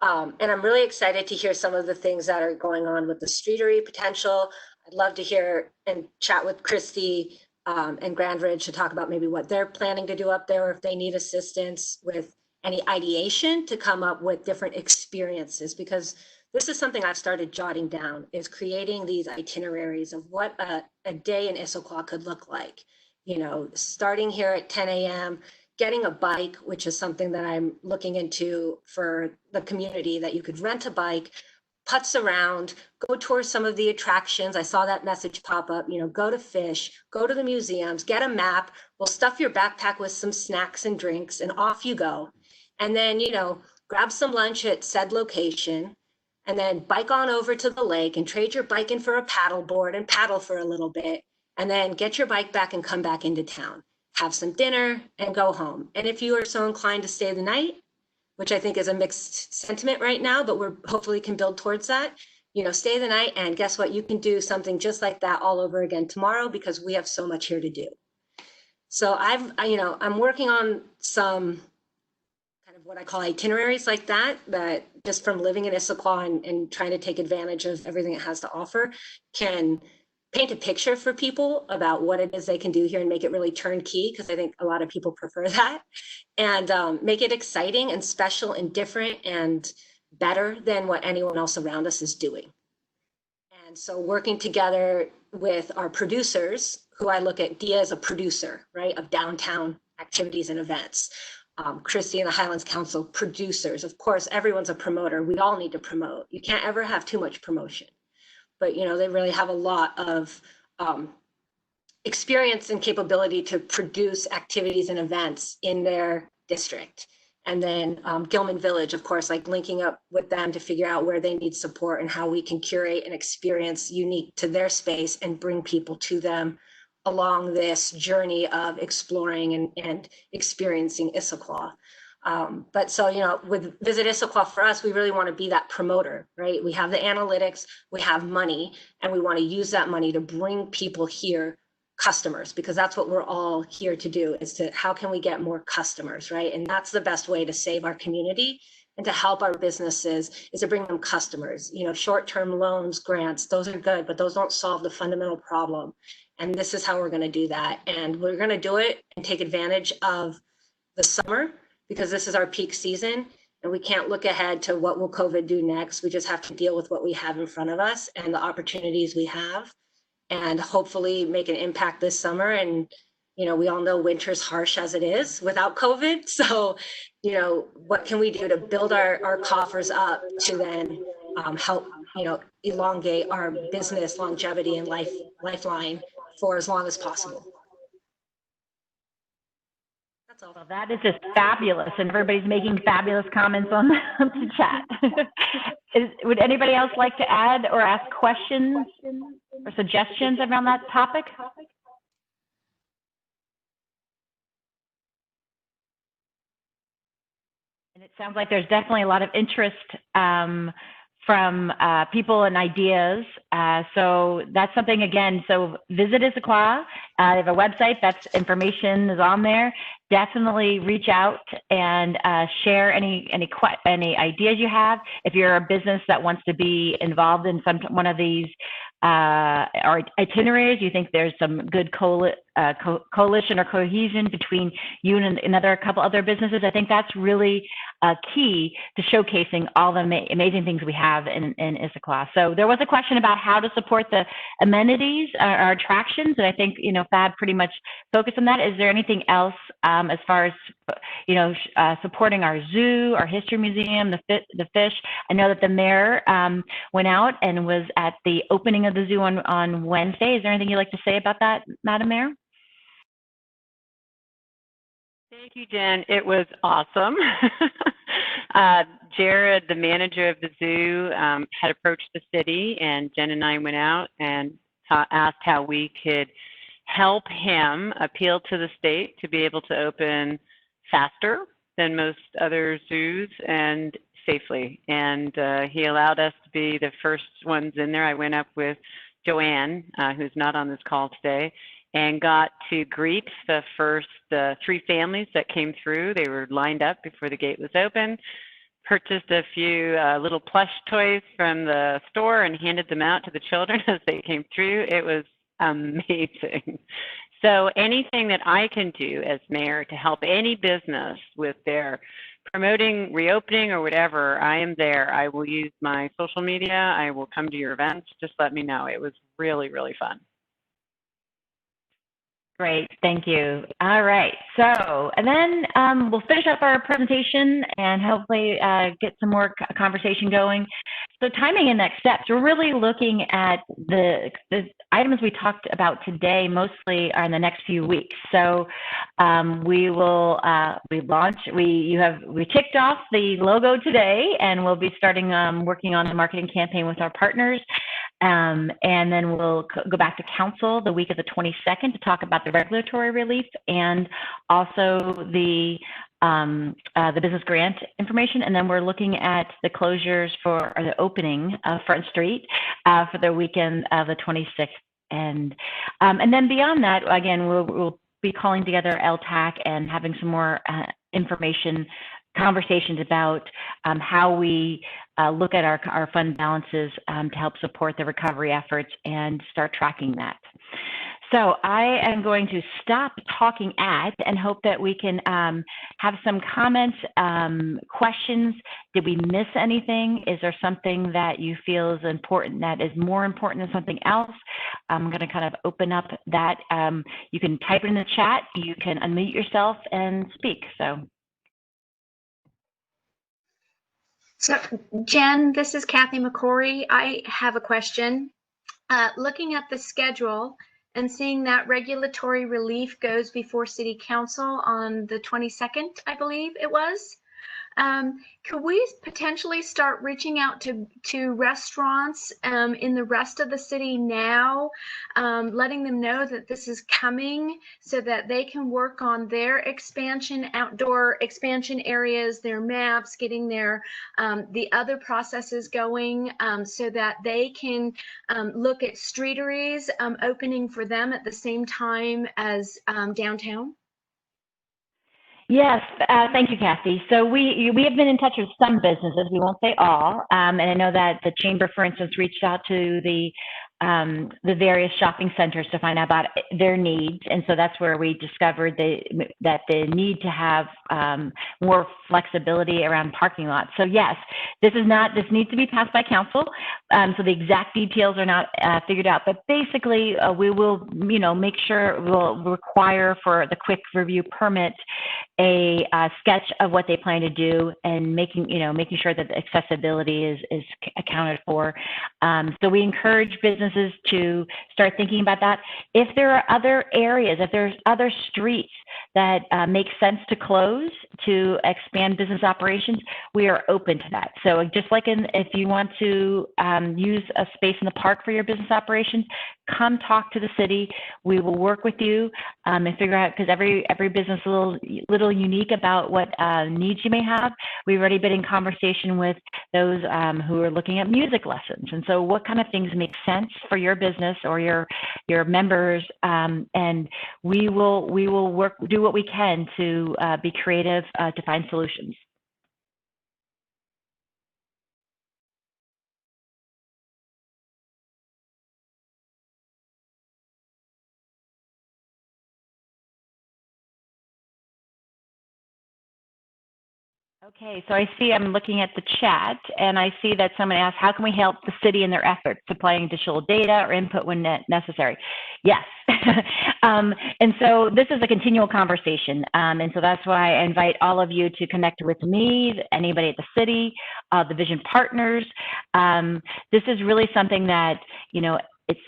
Speaker 8: And I'm really excited to hear some of the things that are going on with the streetery potential. I'd love to hear and chat with Christy and Grand Ridge to talk about maybe what they're planning to do up there, or if they need assistance with any ideation to come up with different experiences, because this is something I've started jotting down, is creating these itineraries of what a day in Issaquah could look like. Starting here at 10 a.m., getting a bike, which is something that I'm looking into for the community, that you could rent a bike, putz around, go tour some of the attractions. I saw that message pop up, go to Fish, go to the museums, get a map, we'll stuff your backpack with some snacks and drinks, and off you go. And then, grab some lunch at said location, and then bike on over to the lake and trade your bike in for a paddle board and paddle for a little bit, and then get your bike back and come back into town. Have some dinner and go home. And if you are so inclined to stay the night, which I think is a mixed sentiment right now, but we're hopefully can build towards that. You know, stay the night, and guess what? You can do something just like that all over again tomorrow, because we have so much here to do. So I'm working on some kind of what I call itineraries like that just from living in Issaquah and trying to take advantage of everything it has to offer can paint a picture for people about what it is they can do here and make it really turnkey, because I think a lot of people prefer that, and make it exciting and special and different and better than what anyone else around us is doing. And so working together with our producers, who I look at Dia as a producer, right, of downtown activities and events. Christy and the Highlands Council, producers. Of course, everyone's a promoter. We all need to promote. You can't ever have too much promotion. But, you know, they really have a lot of experience and capability to produce activities and events in their district. And then Gilman Village, of course, like linking up with them to figure out where they need support and how we can curate an experience unique to their space and bring people to them along this journey of exploring and experiencing Issaquah. But so, you know, with Visit Issaquah, for us, we really want to be that promoter, right? We have the analytics, we have money, and we want to use that money to bring people here, customers, because that's what we're all here to do, is to how can we get more customers, right? And that's the best way to save our community and to help our businesses, is to bring them customers. You know, short-term loans, grants, those are good, but those don't solve the fundamental problem. And this is how we're going to do that. And we're going to do it and take advantage of the summer, because this is our peak season and we can't look ahead to what will COVID do next. We just have to deal with what we have in front of us and the opportunities we have, and hopefully make an impact this summer. And, you know, we all know winter's harsh as it is without COVID. So, you know, what can we do to build our coffers up to then help, you know, elongate our business longevity and lifeline for as long as possible. That's all.
Speaker 2: Well, that is just fabulous, and everybody's making fabulous comments on the chat. Would anybody else like to add or ask questions or suggestions around that topic? And it sounds like there's definitely a lot of interest from people and ideas. So that's something, again, so Visit Issaquah. They have a website, that's information is on there. Definitely reach out and share any ideas you have. If you're a business that wants to be involved in one of these or itineraries, you think there's some good coalition or cohesion between you and another couple other businesses, I think that's really key to showcasing all the amazing things we have in Issaquah. So there was a question about how to support the amenities, our attractions, and I think, you know, Fab pretty much focused on that. Is there anything else as far as, you know, supporting our zoo, our history museum, the fish? I know that the mayor went out and was at the opening of the zoo on Wednesday. Is there anything you'd like to say about that, Madam Mayor?
Speaker 9: Thank you, Jen. It was awesome. Jared, the manager of the zoo, had approached the city, and Jen and I went out and asked how we could help him appeal to the state to be able to open faster than most other zoos and safely. And he allowed us to be the first ones in there. I went up with Joanne, who's not on this call today, and got to greet the first 3 families that came through. They were lined up before the gate was open, purchased a few little plush toys from the store and handed them out to the children as they came through. It was amazing. So anything that I can do as mayor to help any business with their promoting, reopening, or whatever, I am there. I will use my social media. I will come to your events. Just let me know. It was really, really fun.
Speaker 2: Great, thank you. All right, so, and then we'll finish up our presentation and hopefully get some more conversation going. So timing and next steps, we're really looking at the items we talked about today mostly are in the next few weeks. So we will, we kicked off the logo today, and we'll be starting working on the marketing campaign with our partners. And then we'll go back to council the week of the 22nd to talk about the regulatory relief and also the the business grant information, and then we're looking at the closures or the opening of Front Street for the weekend of the 26th. And then beyond that, again, we'll be calling together LTAC and having some more information conversations about how we look at our fund balances to help support the recovery efforts and start tracking that. So I am going to stop talking and hope that we can have some comments, questions. Did we miss anything? Is there something that you feel is important that is more important than something else? I'm going to kind of open up that. You can type it in the chat. You can unmute yourself and speak.
Speaker 4: So, Jen, this is Kathy McCory. I have a question. Looking at the schedule and seeing that regulatory relief goes before City Council on the 22nd, I believe it was. Could we potentially start reaching out to restaurants in the rest of the city now, letting them know that this is coming so that they can work on their expansion, outdoor expansion areas, their maps, getting their the other processes going so that they can look at streeteries opening for them at the same time as downtown?
Speaker 2: Yes, thank you, Kathy. So we have been in touch with some businesses. We won't say all, and I know that the chamber, for instance, reached out to the various shopping centers to find out about their needs, and so that's where we discovered that the need to have more flexibility around parking lots. So yes, this needs to be passed by council. So the exact details are not figured out, but basically we will, make sure we'll require for the quick review permit a sketch of what they plan to do and making sure that the accessibility is accounted for. So we encourage businesses to start thinking about that. If there are other areas, if there's other streets that make sense to close to expand business operations, we are open to that. So just like if you want to use a space in the park for your business operations, come talk to the city. We will work with you and figure out, because every business is a little unique about what needs you may have. We've already been in conversation with those who are looking at music lessons. And so what kind of things make sense for your business or your members, and we will do what we can to be creative to find solutions. Okay, so I'm looking at the chat, and I see that someone asked, how can we help the city in their efforts, supplying additional data or input when necessary? Yes, and so this is a continual conversation, and so that's why I invite all of you to connect with me, anybody at the city, the vision partners. This is really something that,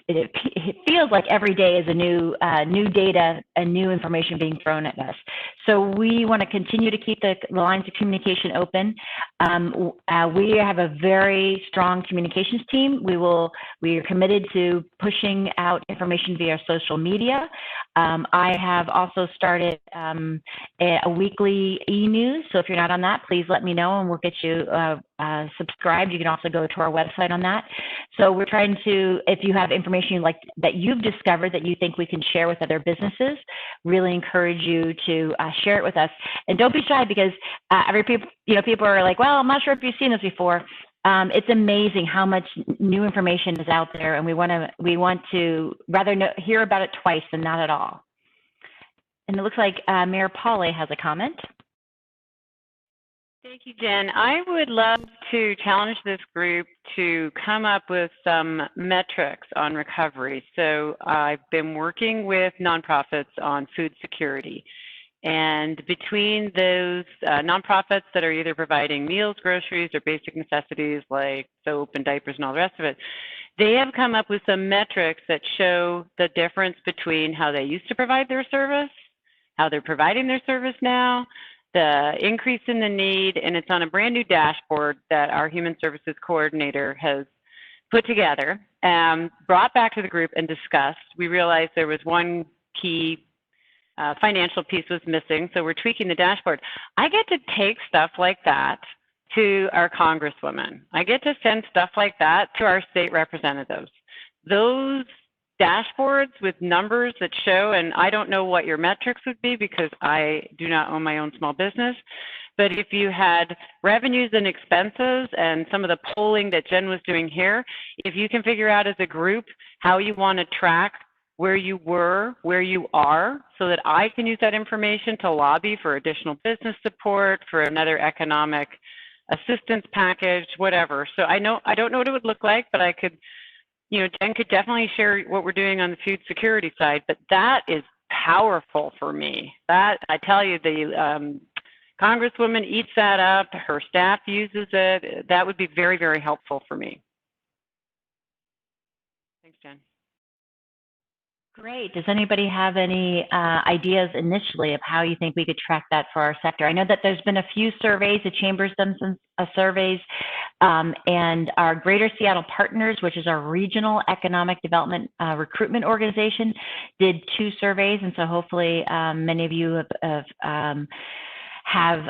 Speaker 2: it feels like every day is a new data and new information being thrown at us. So we want to continue to keep the lines of communication open. We have a very strong communications team. We are committed to pushing out information via social media. I have also started a weekly e-news. So if you're not on that, please let me know and we'll get you subscribed. You can also go to our website on that. So we're trying to, if you have information that you've discovered that you think we can share with other businesses, really encourage you to share it with us. And don't be shy, because people are like, well, I'm not sure if you've seen this before. It's amazing how much new information is out there, and we want to rather hear about it twice than not at all. And it looks like Mayor Pauly has a comment.
Speaker 9: Thank you, Jen. I would love to challenge this group to come up with some metrics on recovery. So I've been working with nonprofits on food security. And between those nonprofits that are either providing meals, groceries, or basic necessities like soap and diapers and all the rest of it, they have come up with some metrics that show the difference between how they used to provide their service, how they're providing their service now, the increase in the need, and it's on a brand new dashboard that our Human Services Coordinator has put together, brought back to the group and discussed. We realized there was one key financial piece was missing, so we're tweaking the dashboard. I get to take stuff like that to our congresswomen. I get to send stuff like that to our state representatives. Those dashboards with numbers that show, and I don't know what your metrics would be because I do not own my own small business, but if you had revenues and expenses and some of the polling that Jen was doing here, if you can figure out as a group how you want to track where you were, where you are, so that I can use that information to lobby for additional business support, for another economic assistance package, whatever. So I don't know what it would look like, but I could, Jen could definitely share what we're doing on the food security side, but that is powerful for me. That, I tell you, the Congresswoman eats that up, her staff uses it. That would be very, very helpful for me. Thanks, Jen.
Speaker 2: Great. Does anybody have any ideas initially of how you think we could track that for our sector? I know that there's been a few surveys, the Chamber's done some surveys, and our Greater Seattle Partners, which is our regional economic development recruitment organization, did 2 surveys. And so hopefully many of you have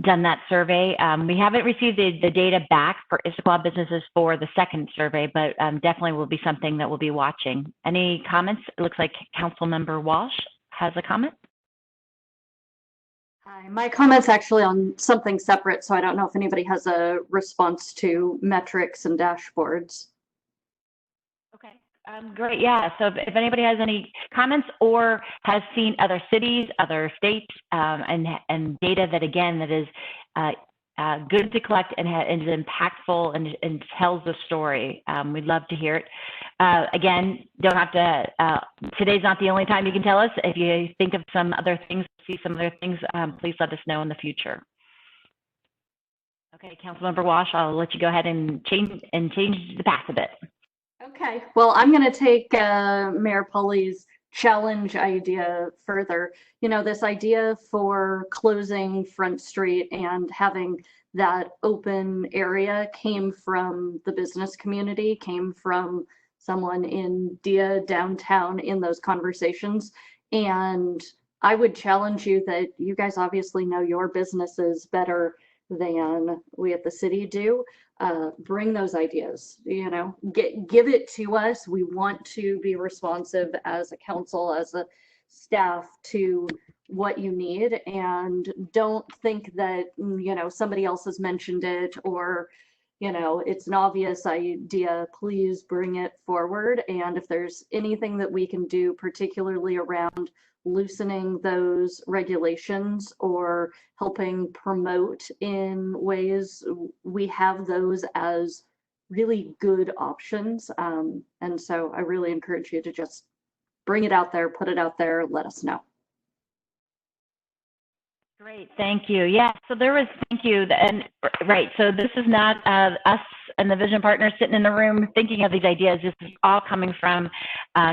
Speaker 2: done that survey. We haven't received the data back for Issaquah businesses for the second survey, but definitely will be something that we'll be watching. Any comments? It looks like Councilmember Walsh has a comment.
Speaker 10: Hi, my comment's actually on something separate, so I don't know if anybody has a response to metrics and dashboards.
Speaker 2: Okay. Great. Yeah. So if anybody has any comments or has seen other cities, other states, and data that, again, that is good to collect and is impactful and tells the story, we'd love to hear it. Again, don't have to, today's not the only time you can tell us. If you think of some other things, see some other things, please let us know in the future. Okay, Councilmember Walsh, I'll let you go ahead and change the path a bit.
Speaker 10: Okay, well, I'm going to take Mayor Pauly's challenge idea further. This idea for closing Front Street and having that open area came from the business community, came from someone in DIA downtown in those conversations. And I would challenge you that you guys obviously know your businesses better than we at the city do. Bring those ideas, give it to us. We want to be responsive as a council, as a staff, to what you need, and don't think that, somebody else has mentioned it or, it's an obvious idea. Please bring it forward. And if there's anything that we can do, particularly around loosening those regulations or helping promote in ways, we have those as really good options. And so I really encourage you to just bring it out there, put it out there, let us know.
Speaker 2: Great, thank you. Yeah, so thank you. And right, so this is not us and the Vision Partners sitting in the room thinking of these ideas. This is all coming from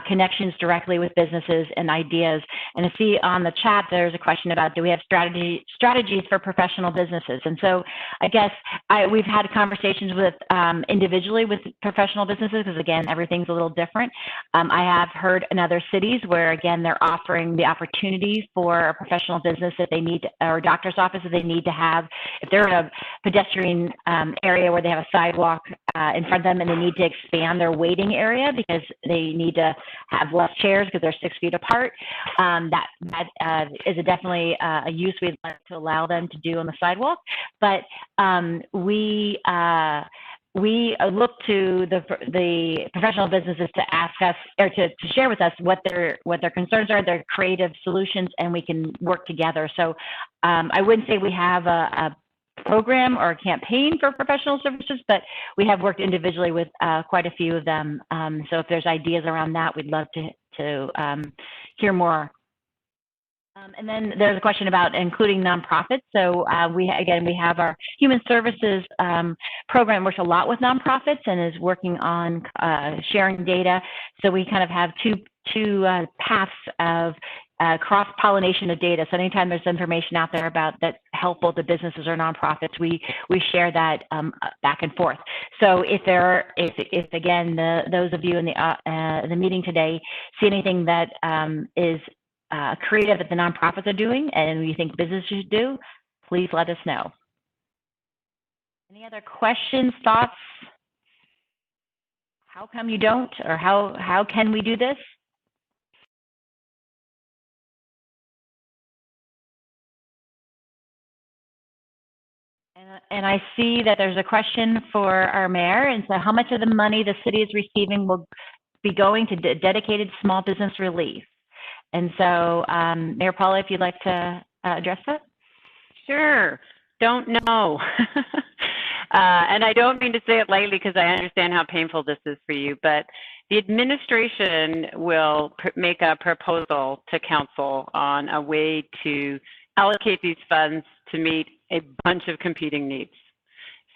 Speaker 2: connections directly with businesses and ideas. And I see on the chat, there's a question about, do we have strategies for professional businesses? And so I guess we've had conversations with individually with professional businesses, because again, everything's a little different. I have heard in other cities where, again, they're offering the opportunity for a professional business that they need, or doctor's office that they need to have, if they're in a pedestrian area where they have a sidewalk in front of them and they need to expand their waiting area because they need to have less chairs because they're 6 feet apart. That is definitely a use we'd like to allow them to do on the sidewalk. But we look to the professional businesses to ask us, or to share with us what their concerns are, their creative solutions, and we can work together. So I wouldn't say we have a program or a campaign for professional services, but we have worked individually with quite a few of them. So if there's ideas around that, we'd love to hear more. And then there's a question about including nonprofits. So we have our human services program, works a lot with nonprofits and is working on sharing data. So we kind of have two paths of cross-pollination of data. So anytime there's information out there about that's helpful to businesses or nonprofits, we share that back and forth. So if again those of you in the meeting today see anything that is creative that the nonprofits are doing and you think businesses should do, please let us know. Any other questions, thoughts? How come you don't, or how can we do this? And I see that there's a question for our mayor. And so how much of the money the city is receiving will be going to dedicated small business relief? And so Mayor Pauly, if you'd like to address that.
Speaker 9: Sure. Don't know. And I don't mean to say it lightly because I understand how painful this is for you, but the administration will make a proposal to council on a way to allocate these funds to meet a bunch of competing needs.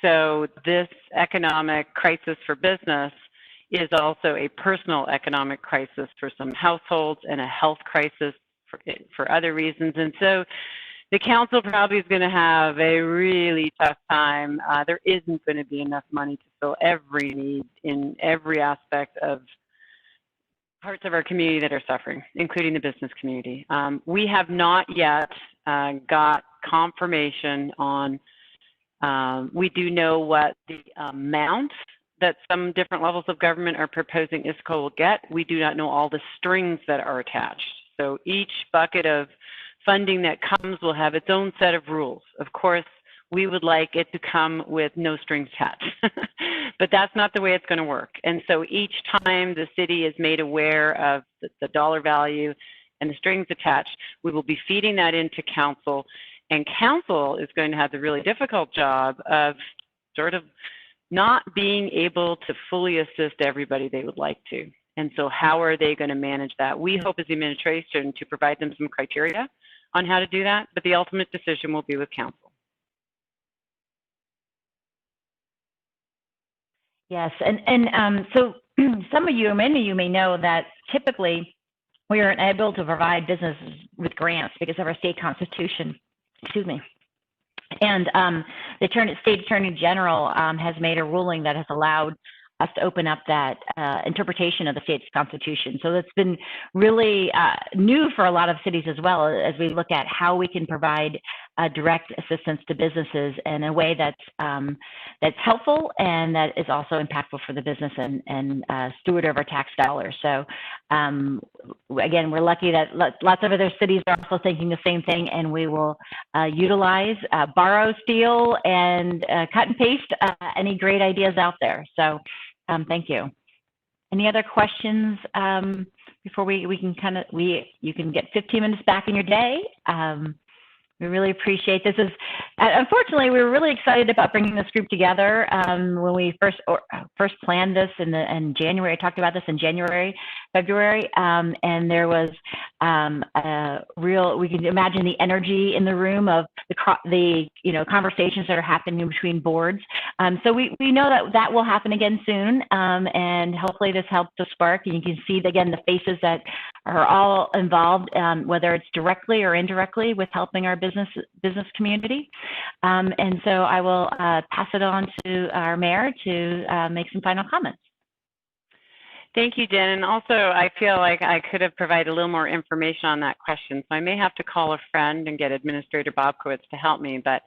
Speaker 9: So this economic crisis for business is also a personal economic crisis for some households and a health crisis for other reasons. And so the council probably is going to have a really tough time. There isn't going to be enough money to fill every need in every aspect of parts of our community that are suffering, including the business community. We have not yet got confirmation on, we do know what the amount that some different levels of government are proposing Issaquah will get. We do not know all the strings that are attached. So each bucket of funding that comes will have its own set of rules. Of course, we would like it to come with no strings attached, but that's not the way it's going to work. And so each time the city is made aware of the dollar value and the strings attached, we will be feeding that into council, and council is going to have the really difficult job of sort of not being able to fully assist everybody they would like to. And so how are they going to manage that? We hope as the administration to provide them some criteria on how to do that, but the ultimate decision will be with council.
Speaker 2: Yes, and so some of you, or many of you may know that typically we are unable to provide businesses with grants because of our state constitution, excuse me. And the state attorney general has made a ruling that has allowed us to open up that interpretation of the state's constitution. So that's been really new for a lot of cities as well, as we look at how we can provide direct assistance to businesses in a way that's helpful and that is also impactful for the business and steward of our tax dollars. So again, we're lucky that lots of other cities are also thinking the same thing, and we will utilize, borrow, steal, and cut and paste any great ideas out there. So thank you. Any other questions before we can you can get 15 minutes back in your day? We really appreciate this. Unfortunately, we were really excited about bringing this group together when we first planned this in January. I talked about this in January, February, and there was we can imagine the energy in the room of the conversations that are happening between boards. So we know that will happen again soon, and hopefully this helps to spark. And you can see again the faces that are all involved, whether it's directly or indirectly, with helping our business community. And so I will pass it on to our mayor to make some final comments.
Speaker 9: Thank you, Jen. And also, I feel like I could have provided a little more information on that question. So I may have to call a friend and get Administrator Bobkiewicz to help me. But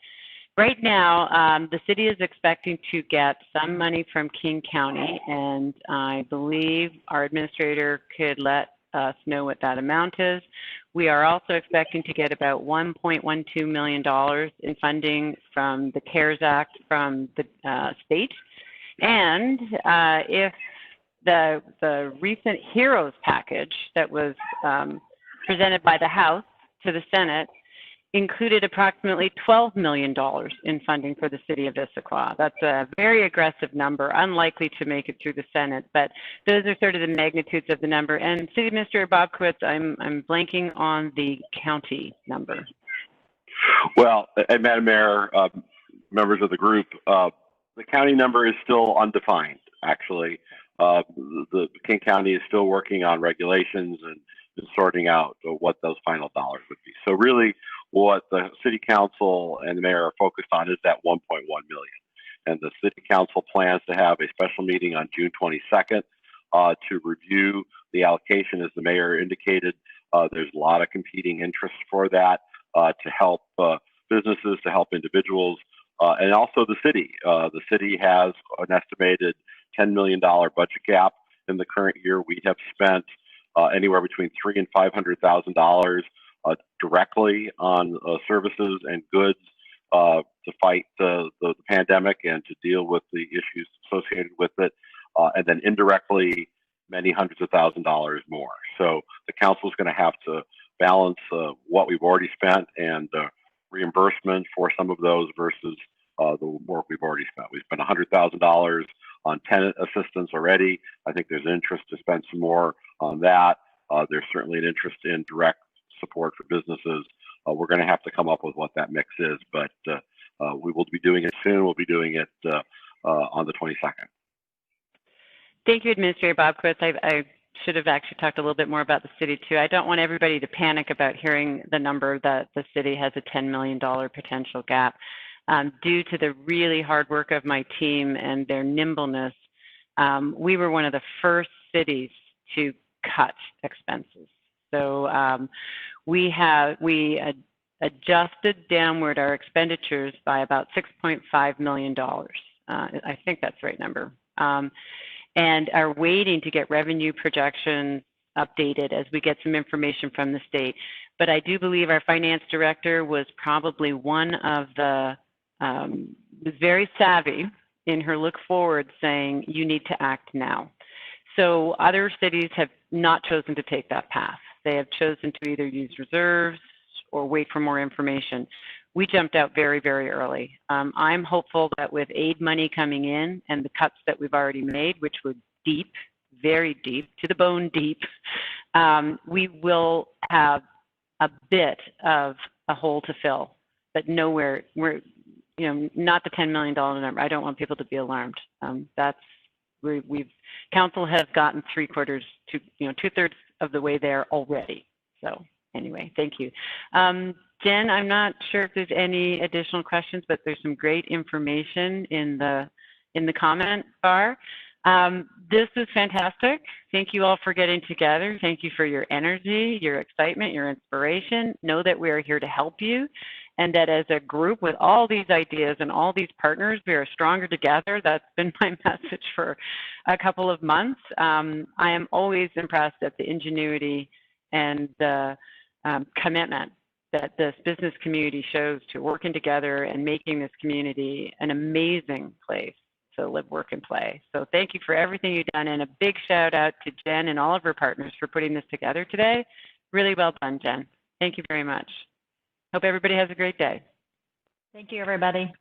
Speaker 9: right now, the city is expecting to get some money from King County, and I believe our administrator could let us know what that amount is. We are also expecting to get about $1.12 million in funding from the CARES Act from the state. And if the recent HEROES package that was presented by the House to the Senate included approximately $12 million in funding for the city of Issaquah. That's a very aggressive number, unlikely to make it through the Senate, but those are sort of the magnitudes of the number. And City Administrator Bobkiewicz, I'm blanking on the county number.
Speaker 3: Well, and Madam Mayor, members of the group, the county number is still undefined, actually. The King County is still working on regulations and sorting out what those final dollars would be. So really, what the City Council and the Mayor are focused on is that $1.1 million. And the City Council plans to have a special meeting on June 22nd to review the allocation, as the Mayor indicated. There's a lot of competing interests for that to help businesses, to help individuals, and also the city. The city has an estimated $10 million budget gap in the current year. We have spent anywhere between $300,000 and $500,000 directly on services and goods to fight the pandemic and to deal with the issues associated with it, and then indirectly many hundreds of $1,000s more. So the council is going to have to balance what we've already spent and reimbursement for some of those versus the work we've already spent. We spent $100,000 on tenant assistance already. I think there's interest to spend some more on that. There's certainly an interest in direct support for businesses. We're going to have to come up with what that mix is, but we will be doing it soon. We'll be doing it on the 22nd.
Speaker 9: Thank you, Administrator Bobkiewicz. I should have actually talked a little bit more about the city too. I don't want everybody to panic about hearing the number that the city has a $10 million potential gap. Due to the really hard work of my team and their nimbleness, we were one of the first cities to cut expenses. So we adjusted downward our expenditures by about $6.5 million. I think that's the right number. And are waiting to get revenue projections updated as we get some information from the state. But I do believe our finance director was probably one of the, was very savvy in her look forward saying, you need to act now. So other cities have not chosen to take that path. They have chosen to either use reserves or wait for more information. We jumped out very, very early. I'm hopeful that with aid money coming in and the cuts that we've already made, which were deep, very deep, to the bone deep, we will have a bit of a hole to fill, but nowhere, not the $10 million number. I don't want people to be alarmed. Council has gotten 3/4 to, 2/3 of the way there already. So anyway, thank you. Jen, I'm not sure if there's any additional questions, but there's some great information in the comment bar. This is fantastic. Thank you all for getting together. Thank you for your energy, your excitement, your inspiration. Know that we are here to help you, and that as a group with all these ideas and all these partners, we are stronger together. That's been my message for a couple of months. I am always impressed at the ingenuity and the commitment that this business community shows to working together and making this community an amazing place to live, work, and play. So thank you for everything you've done, and a big shout out to Jen and all of her partners for putting this together today. Really well done, Jen. Thank you very much. Hope everybody has a great day.
Speaker 2: Thank you, everybody.